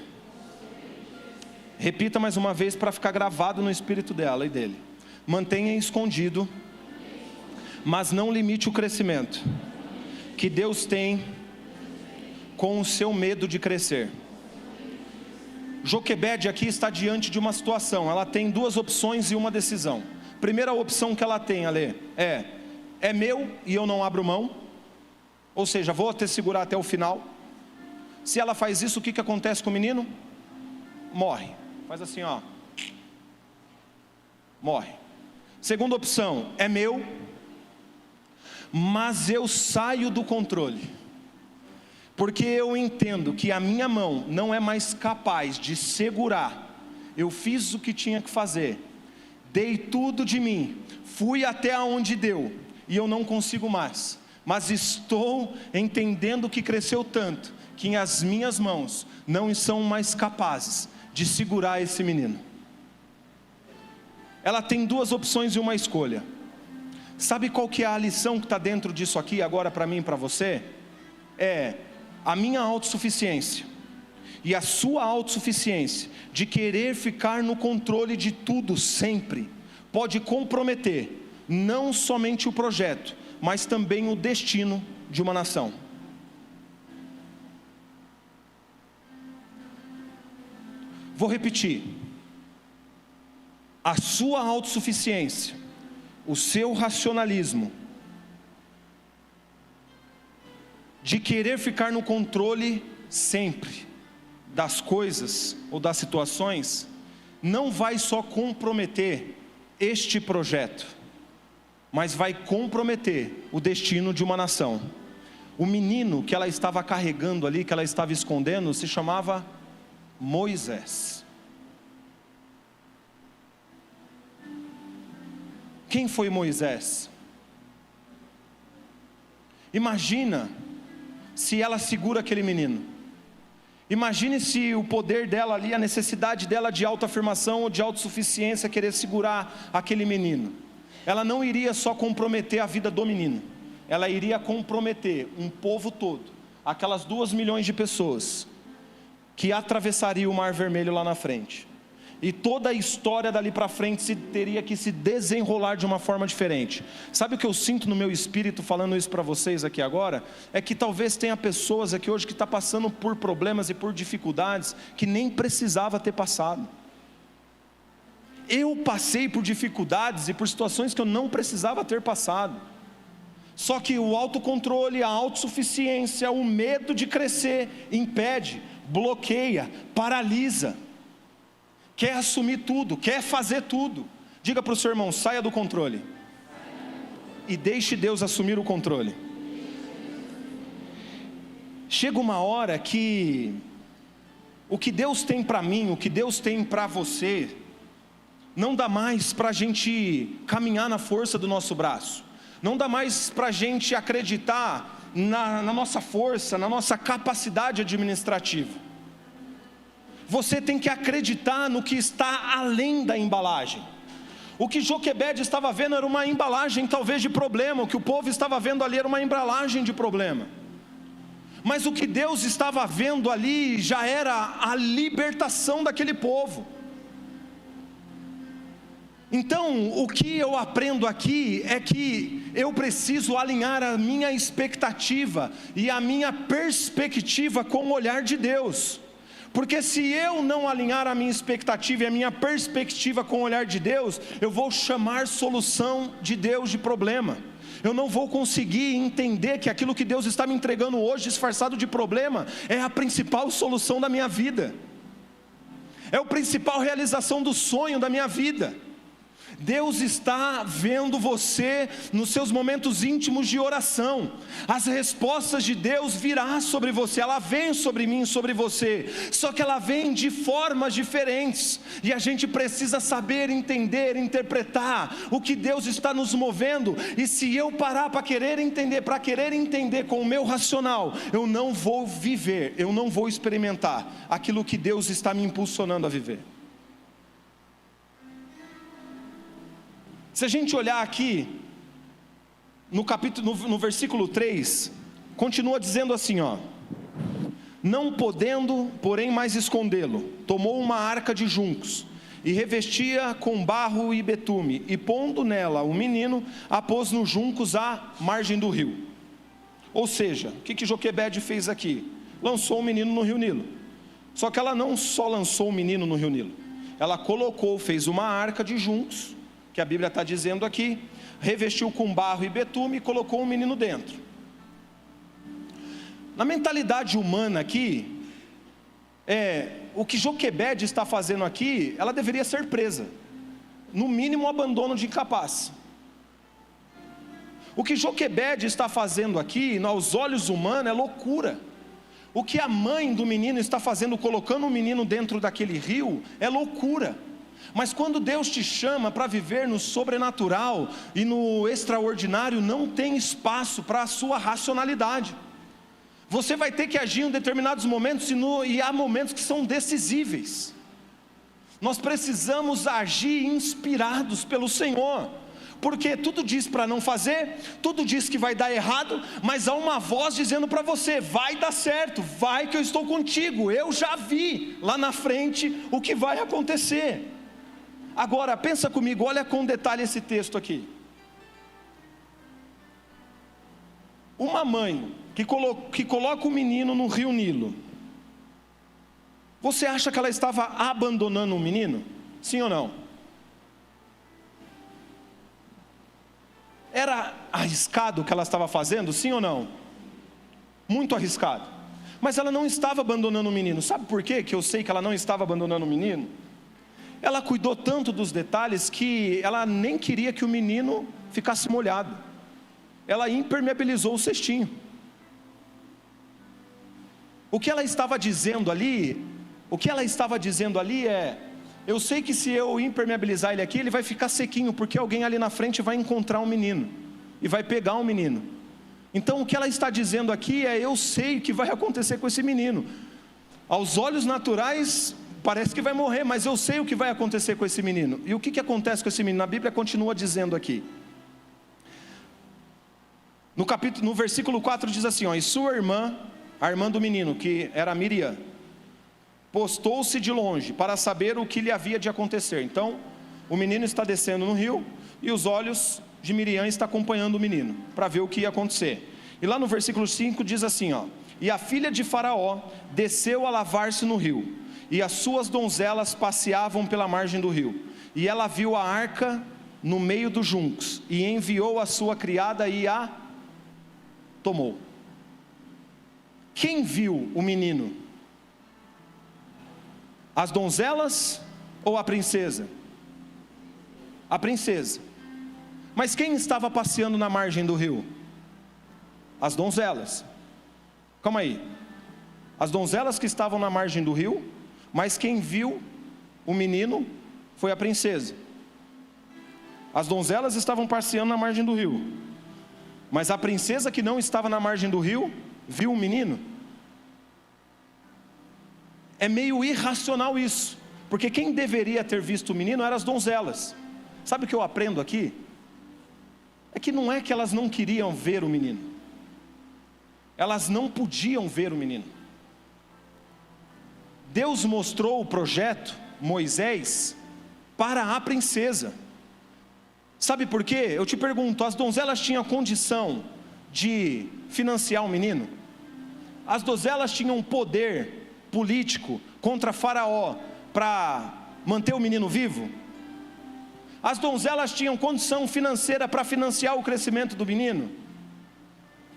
Repita mais uma vez para ficar gravado no espírito dela e dele. Mantenha escondido, mas não limite o crescimento que Deus tem com o seu medo de crescer. Joquebede aqui está diante de uma situação. Ela tem duas opções e uma decisão. Primeira opção que ela tem, Ale, é meu e eu não abro mão. Ou seja, vou até segurar até o final. Se ela faz isso, o que acontece com o menino? Morre. Faz assim, ó. Morre. Segunda opção, é meu, mas eu saio do controle, porque eu entendo que a minha mão não é mais capaz de segurar. Eu fiz o que tinha que fazer, dei tudo de mim, fui até onde deu, e eu não consigo mais. Mas estou entendendo que cresceu tanto, que as minhas mãos não são mais capazes de segurar esse menino. Ela tem duas opções e uma escolha. Sabe qual que é a lição que está dentro disso aqui agora para mim e para você? É a minha autossuficiência e a sua autossuficiência de querer ficar no controle de tudo sempre, pode comprometer não somente o projeto, mas também o destino de uma nação. Vou repetir: a sua autossuficiência, o seu racionalismo de querer ficar no controle sempre das coisas ou das situações, não vai só comprometer este projeto, mas vai comprometer o destino de uma nação. O menino que ela estava carregando ali, que ela estava escondendo, se chamava Moisés. Quem foi Moisés? Imagina se ela segura aquele menino. Imagine se o poder dela ali, a necessidade dela de autoafirmação ou de autossuficiência, querer segurar aquele menino. Ela não iria só comprometer a vida do menino, ela iria comprometer um povo todo, aquelas 2 milhões de pessoas que atravessaria o Mar Vermelho lá na frente, e toda a história dali para frente teria que se desenrolar de uma forma diferente. Sabe o que eu sinto no meu espírito falando isso para vocês aqui agora? É que talvez tenha pessoas aqui hoje que estão passando por problemas e por dificuldades que nem precisava ter passado. Eu passei por dificuldades e por situações que eu não precisava ter passado. Só que o autocontrole, a autossuficiência, o medo de crescer impede, bloqueia, paralisa. Quer assumir tudo, quer fazer tudo. Diga para o seu irmão: saia do controle e deixe Deus assumir o controle. Chega uma hora que o que Deus tem para mim, o que Deus tem para você, não dá mais para a gente caminhar na força do nosso braço, não dá mais para a gente acreditar na nossa força, na nossa capacidade administrativa. Você tem que acreditar no que está além da embalagem. O que Joquebede estava vendo era uma embalagem talvez de problema, o que o povo estava vendo ali era uma embalagem de problema. Mas o que Deus estava vendo ali já era a libertação daquele povo. Então, o que eu aprendo aqui é que eu preciso alinhar a minha expectativa e a minha perspectiva com o olhar de Deus. Porque se eu não alinhar a minha expectativa e a minha perspectiva com o olhar de Deus, eu vou chamar solução de Deus de problema. Eu não vou conseguir entender que aquilo que Deus está me entregando hoje, disfarçado de problema, é a principal solução da minha vida. É a principal realização do sonho da minha vida. Deus está vendo você nos seus momentos íntimos de oração. As respostas de Deus virão sobre você. Ela vem sobre mim, sobre você. Só que ela vem de formas diferentes. E a gente precisa saber entender, interpretar o que Deus está nos movendo. E se eu parar para querer entender com o meu racional, eu não vou viver, eu não vou experimentar aquilo que Deus está me impulsionando a viver. Se a gente olhar aqui, no versículo 3, continua dizendo assim, não podendo, porém, mais escondê-lo, tomou uma arca de juncos, e revestia com barro e betume, e pondo nela o menino, a pôs nos juncos à margem do rio. Ou seja, o que Joquebede fez aqui? Lançou o menino no rio Nilo. Só que ela não só lançou o menino no rio Nilo, ela fez uma arca de juncos, que a Bíblia está dizendo aqui, revestiu com barro e betume e colocou o menino dentro. Na mentalidade humana aqui, o que Joquebede está fazendo aqui, ela deveria ser presa, no mínimo abandono de incapaz. O que Joquebede está fazendo aqui, aos olhos humanos, é loucura. O que a mãe do menino está fazendo, colocando o menino dentro daquele rio, é loucura. Mas quando Deus te chama para viver no sobrenatural e no extraordinário, não tem espaço para a sua racionalidade. Você vai ter que agir em determinados momentos e há momentos que são decisíveis. Nós precisamos agir inspirados pelo Senhor, porque tudo diz para não fazer, tudo diz que vai dar errado, mas há uma voz dizendo para você, vai dar certo, vai que eu estou contigo, eu já vi lá na frente o que vai acontecer. Agora, pensa comigo, olha com detalhe esse texto aqui. Uma mãe que coloca o menino no rio Nilo, você acha que ela estava abandonando o menino? Sim ou não? Era arriscado o que ela estava fazendo? Sim ou não? Muito arriscado. Mas ela não estava abandonando o menino. Sabe por quê que eu sei que ela não estava abandonando o menino? Ela cuidou tanto dos detalhes que ela nem queria que o menino ficasse molhado. Ela impermeabilizou o cestinho. O que ela estava dizendo ali é, eu sei que se eu impermeabilizar ele aqui, ele vai ficar sequinho, porque alguém ali na frente vai encontrar um menino, e vai pegar um menino. Então o que ela está dizendo aqui é, eu sei o que vai acontecer com esse menino. Aos olhos naturais, parece que vai morrer, mas eu sei o que vai acontecer com esse menino. E o que acontece com esse menino? A Bíblia continua dizendo aqui. No versículo 4 diz assim, e sua irmã, a irmã do menino, que era Miriam, postou-se de longe para saber o que lhe havia de acontecer. Então, o menino está descendo no rio, e os olhos de Miriam estão acompanhando o menino, para ver o que ia acontecer. E lá no versículo 5 diz assim, e a filha de Faraó desceu a lavar-se no rio, e as suas donzelas passeavam pela margem do rio, e ela viu a arca no meio dos juncos, e enviou a sua criada e a tomou. Quem viu o menino? As donzelas ou a princesa? A princesa. Mas quem estava passeando na margem do rio? As donzelas. Calma aí. As donzelas que estavam na margem do rio, mas quem viu o menino foi a princesa. As donzelas estavam passeando na margem do rio, mas a princesa que não estava na margem do rio, viu o menino. É meio irracional isso, porque quem deveria ter visto o menino eram as donzelas. Sabe o que eu aprendo aqui? É que não é que elas não queriam ver o menino, elas não podiam ver o menino. Deus mostrou o projeto, Moisés, para a princesa. Sabe por quê? Eu te pergunto, as donzelas tinham condição de financiar o menino? As donzelas tinham poder político contra Faraó para manter o menino vivo? As donzelas tinham condição financeira para financiar o crescimento do menino?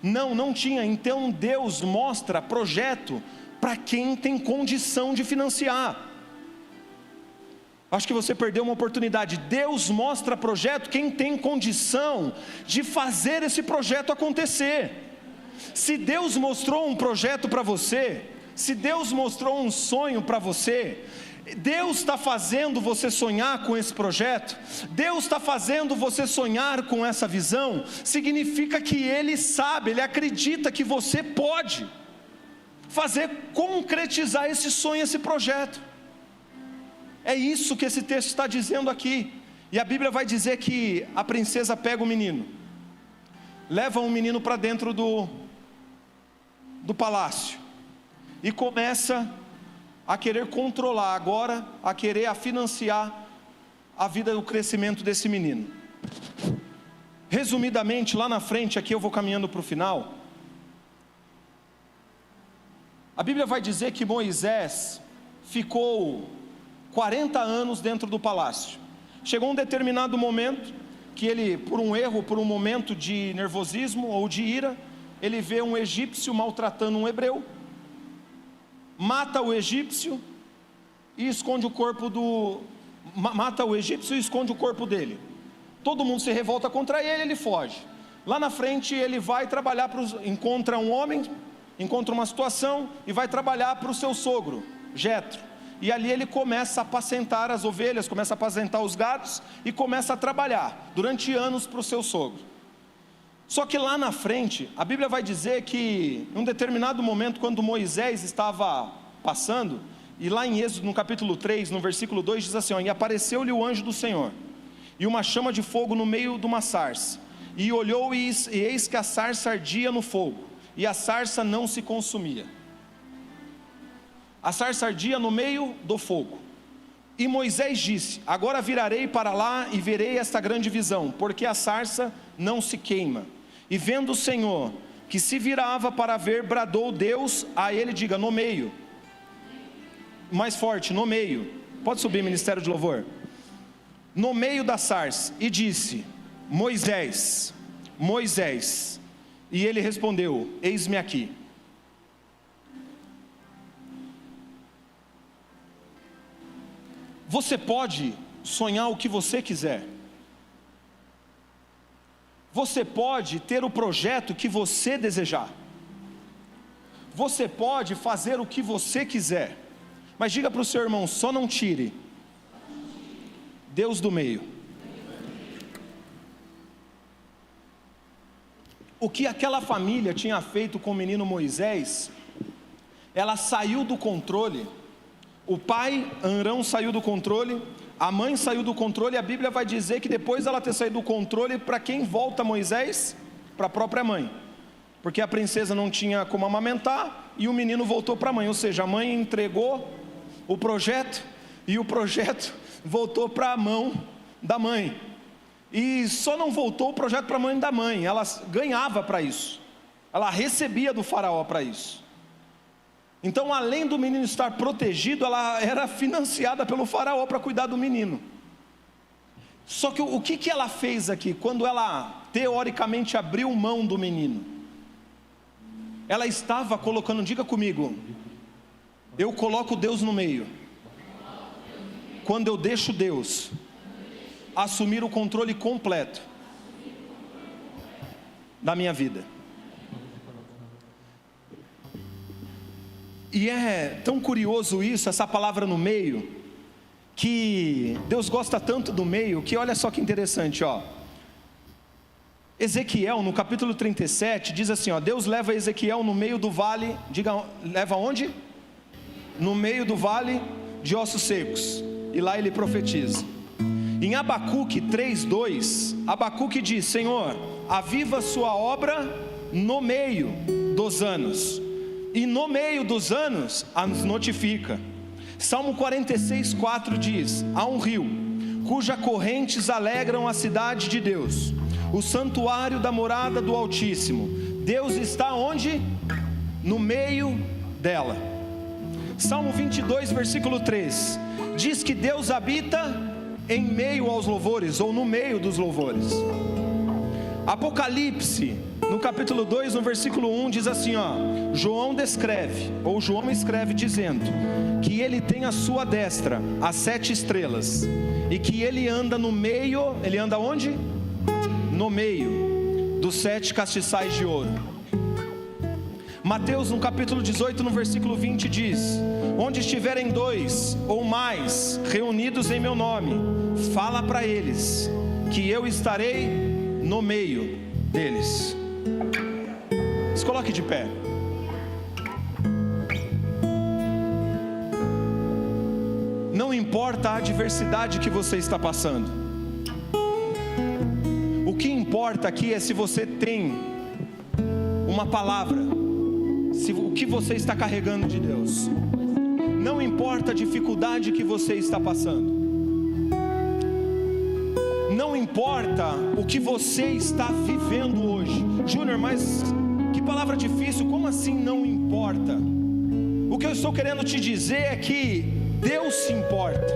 Não tinha. Então Deus mostra projeto para quem tem condição de financiar. Acho que você perdeu uma oportunidade. Deus mostra projeto quem tem condição de fazer esse projeto acontecer. Se Deus mostrou um projeto para você, se Deus mostrou um sonho para você, Deus está fazendo você sonhar com esse projeto, Deus está fazendo você sonhar com essa visão, significa que Ele sabe, Ele acredita que você pode fazer, concretizar esse sonho, esse projeto. É isso que esse texto está dizendo aqui. E a Bíblia vai dizer que a princesa pega o menino, leva o menino para dentro do palácio, e começa a querer controlar agora, a querer financiar a vida, o crescimento desse menino. Resumidamente, lá na frente, aqui eu vou caminhando para o final, a Bíblia vai dizer que Moisés ficou 40 anos dentro do palácio. Chegou um determinado momento que ele, por um erro, por um momento de nervosismo ou de ira, ele vê um egípcio maltratando um hebreu, mata o egípcio e esconde o corpo esconde o corpo dele. Todo mundo se revolta contra ele, ele foge. Lá na frente ele vai trabalhar encontra um homem, encontra uma situação e vai trabalhar para o seu sogro, Jetro. E ali ele começa a apacentar as ovelhas, começa a apacentar os gados e começa a trabalhar durante anos para o seu sogro. Só que lá na frente, a Bíblia vai dizer que em um determinado momento, quando Moisés estava passando, e lá em Êxodo, no capítulo 3, no versículo 2, diz assim: e apareceu-lhe o anjo do Senhor, e uma chama de fogo no meio de uma sarça, e olhou e eis que a sarça ardia no fogo, e a sarça não se consumia. A sarça ardia no meio do fogo. E Moisés disse: agora virarei para lá e verei esta grande visão, porque a sarça não se queima. E vendo o Senhor que se virava para ver, bradou Deus a ele, diga, no meio. Mais forte, no meio. Pode subir, ministério de louvor. No meio da sarça, e disse: Moisés, Moisés. E ele respondeu: eis-me aqui. Você pode sonhar o que você quiser. Você pode ter o projeto que você desejar. Você pode fazer o que você quiser. Mas diga para o seu irmão: só não tire Deus do meio. O que aquela família tinha feito com o menino Moisés, ela saiu do controle. O pai, Arão, saiu do controle, a mãe saiu do controle, e a Bíblia vai dizer que depois dela ter saído do controle, para quem volta Moisés? Para a própria mãe, porque a princesa não tinha como amamentar, e o menino voltou para a mãe, ou seja, a mãe entregou o projeto, e o projeto voltou para a mão da mãe, e só não voltou o projeto para a mãe da mãe, ela ganhava para isso, ela recebia do faraó para isso. Então, além do menino estar protegido, ela era financiada pelo faraó para cuidar do menino. Só que o que ela fez aqui, quando ela teoricamente abriu mão do menino? Ela estava colocando, diga comigo, eu coloco Deus no meio. Quando eu deixo Deus assumir o controle completo da minha vida. E é tão curioso isso, essa palavra no meio, que Deus gosta tanto do meio, que olha só que interessante, ó. Ezequiel, no capítulo 37, diz assim, ó: Deus leva Ezequiel no meio do vale, diga, leva onde? No meio do vale de ossos secos, e lá ele profetiza. Em Abacuque 3:2, Abacuque diz: Senhor, aviva sua obra no meio dos anos, e no meio dos anos a nos notifica. Salmo 46:4 diz: há um rio, cujas correntes alegram a cidade de Deus, o santuário da morada do Altíssimo. Deus está onde? No meio dela. Salmo 22, versículo 3, diz que Deus habita em meio aos louvores, ou no meio dos louvores. Apocalipse, no capítulo 2, no versículo 1, diz assim, João escreve dizendo que ele tem à sua destra as 7 estrelas, e que ele anda no meio, ele anda onde? No meio dos 7 castiçais de ouro. Mateus, no capítulo 18, no versículo 20, diz: onde estiverem 2 ou mais reunidos em meu nome, fala para eles que eu estarei no meio deles. Se coloque de pé. Não importa a adversidade que você está passando, o que importa aqui é se você tem uma palavra, o que você está carregando de Deus. Não importa a dificuldade que você está passando, não importa o que você está vivendo hoje. Júnior, mas que palavra difícil, como assim não importa? O que eu estou querendo te dizer é que Deus se importa,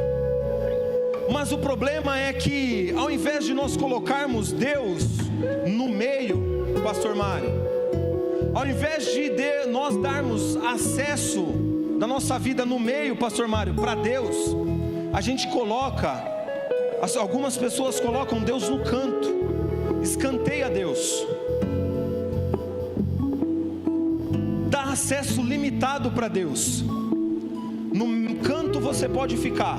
mas o problema é que ao invés de nós colocarmos Deus no meio, pastor Mário, ao invés de nós darmos acesso da nossa vida no meio, pastor Mário, para Deus, a gente coloca, algumas pessoas colocam Deus no canto, escanteia Deus, dá acesso limitado para Deus. No canto você pode ficar,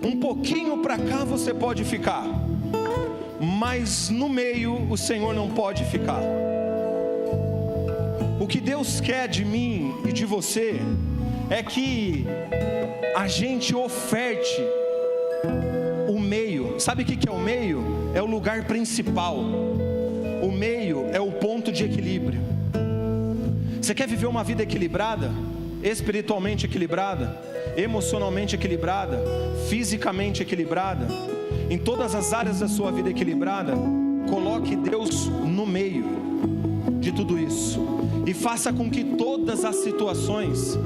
um pouquinho para cá você pode ficar, mas no meio o Senhor não pode ficar. O que Deus quer de mim e de você é que a gente oferte o meio. Sabe o que é o meio? É o lugar principal. O meio é o ponto de equilíbrio. Você quer viver uma vida equilibrada? Espiritualmente equilibrada, emocionalmente equilibrada, fisicamente equilibrada, em todas as áreas da sua vida equilibrada? Coloque Deus no meio de tudo isso e faça com que todas as situações,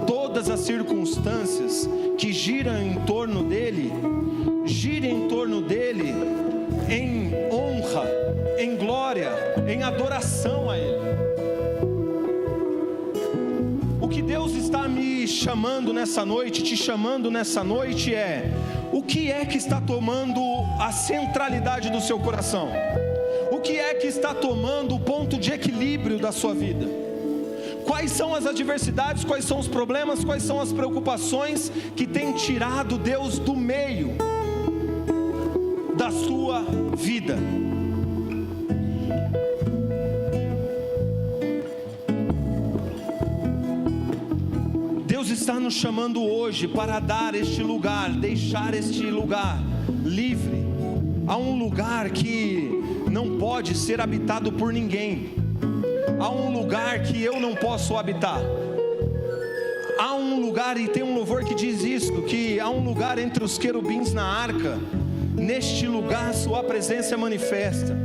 todas as circunstâncias que giram em torno dele, girem em torno dele em honra, em glória, em adoração a ele. O que Deus está me chamando nessa noite, te chamando nessa noite é: o que é que está tomando a centralidade do seu coração? O que é que está tomando o ponto de equilíbrio da sua vida? Quais são as adversidades, quais são os problemas, quais são as preocupações que têm tirado Deus do meio da sua vida? Deus está nos chamando hoje para dar este lugar, deixar este lugar livre, a um lugar que não pode ser habitado por ninguém, há um lugar que eu não posso habitar, há um lugar, e tem um louvor que diz isso, que há um lugar entre os querubins na arca, neste lugar sua presença é manifesta.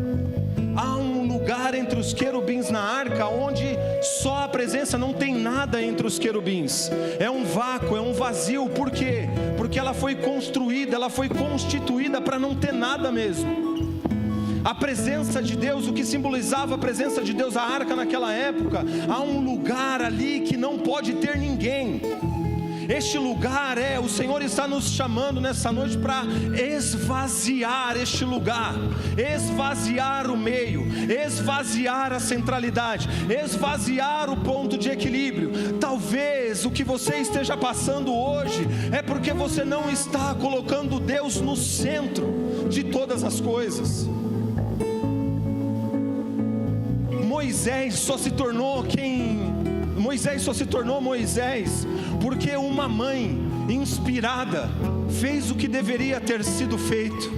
Há um lugar entre os querubins na arca, onde só a presença, não tem nada entre os querubins, é um vácuo, é um vazio. Por quê? Porque ela foi construída, ela foi constituída para não ter nada mesmo. A presença de Deus, o que simbolizava a presença de Deus, a arca naquela época, há um lugar ali que não pode ter ninguém. Este lugar o Senhor está nos chamando nessa noite para esvaziar este lugar, esvaziar o meio, esvaziar a centralidade, esvaziar o ponto de equilíbrio. Talvez o que você esteja passando hoje é porque você não está colocando Deus no centro de todas as coisas. Moisés só se tornou Moisés porque uma mãe inspirada fez o que deveria ter sido feito.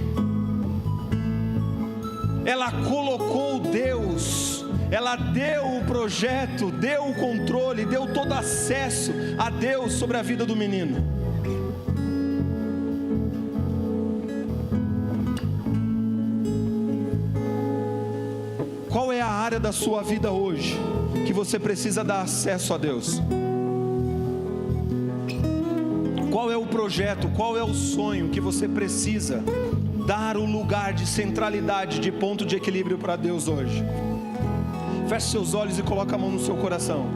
Ela colocou Deus, ela deu o projeto, deu o controle, deu todo acesso a Deus sobre a vida do menino. Qual é a área da sua vida hoje que você precisa dar acesso a Deus? o projeto, qual é o sonho que você precisa dar o lugar de centralidade, de ponto de equilíbrio para Deus hoje? Feche seus olhos e coloque a mão no seu coração.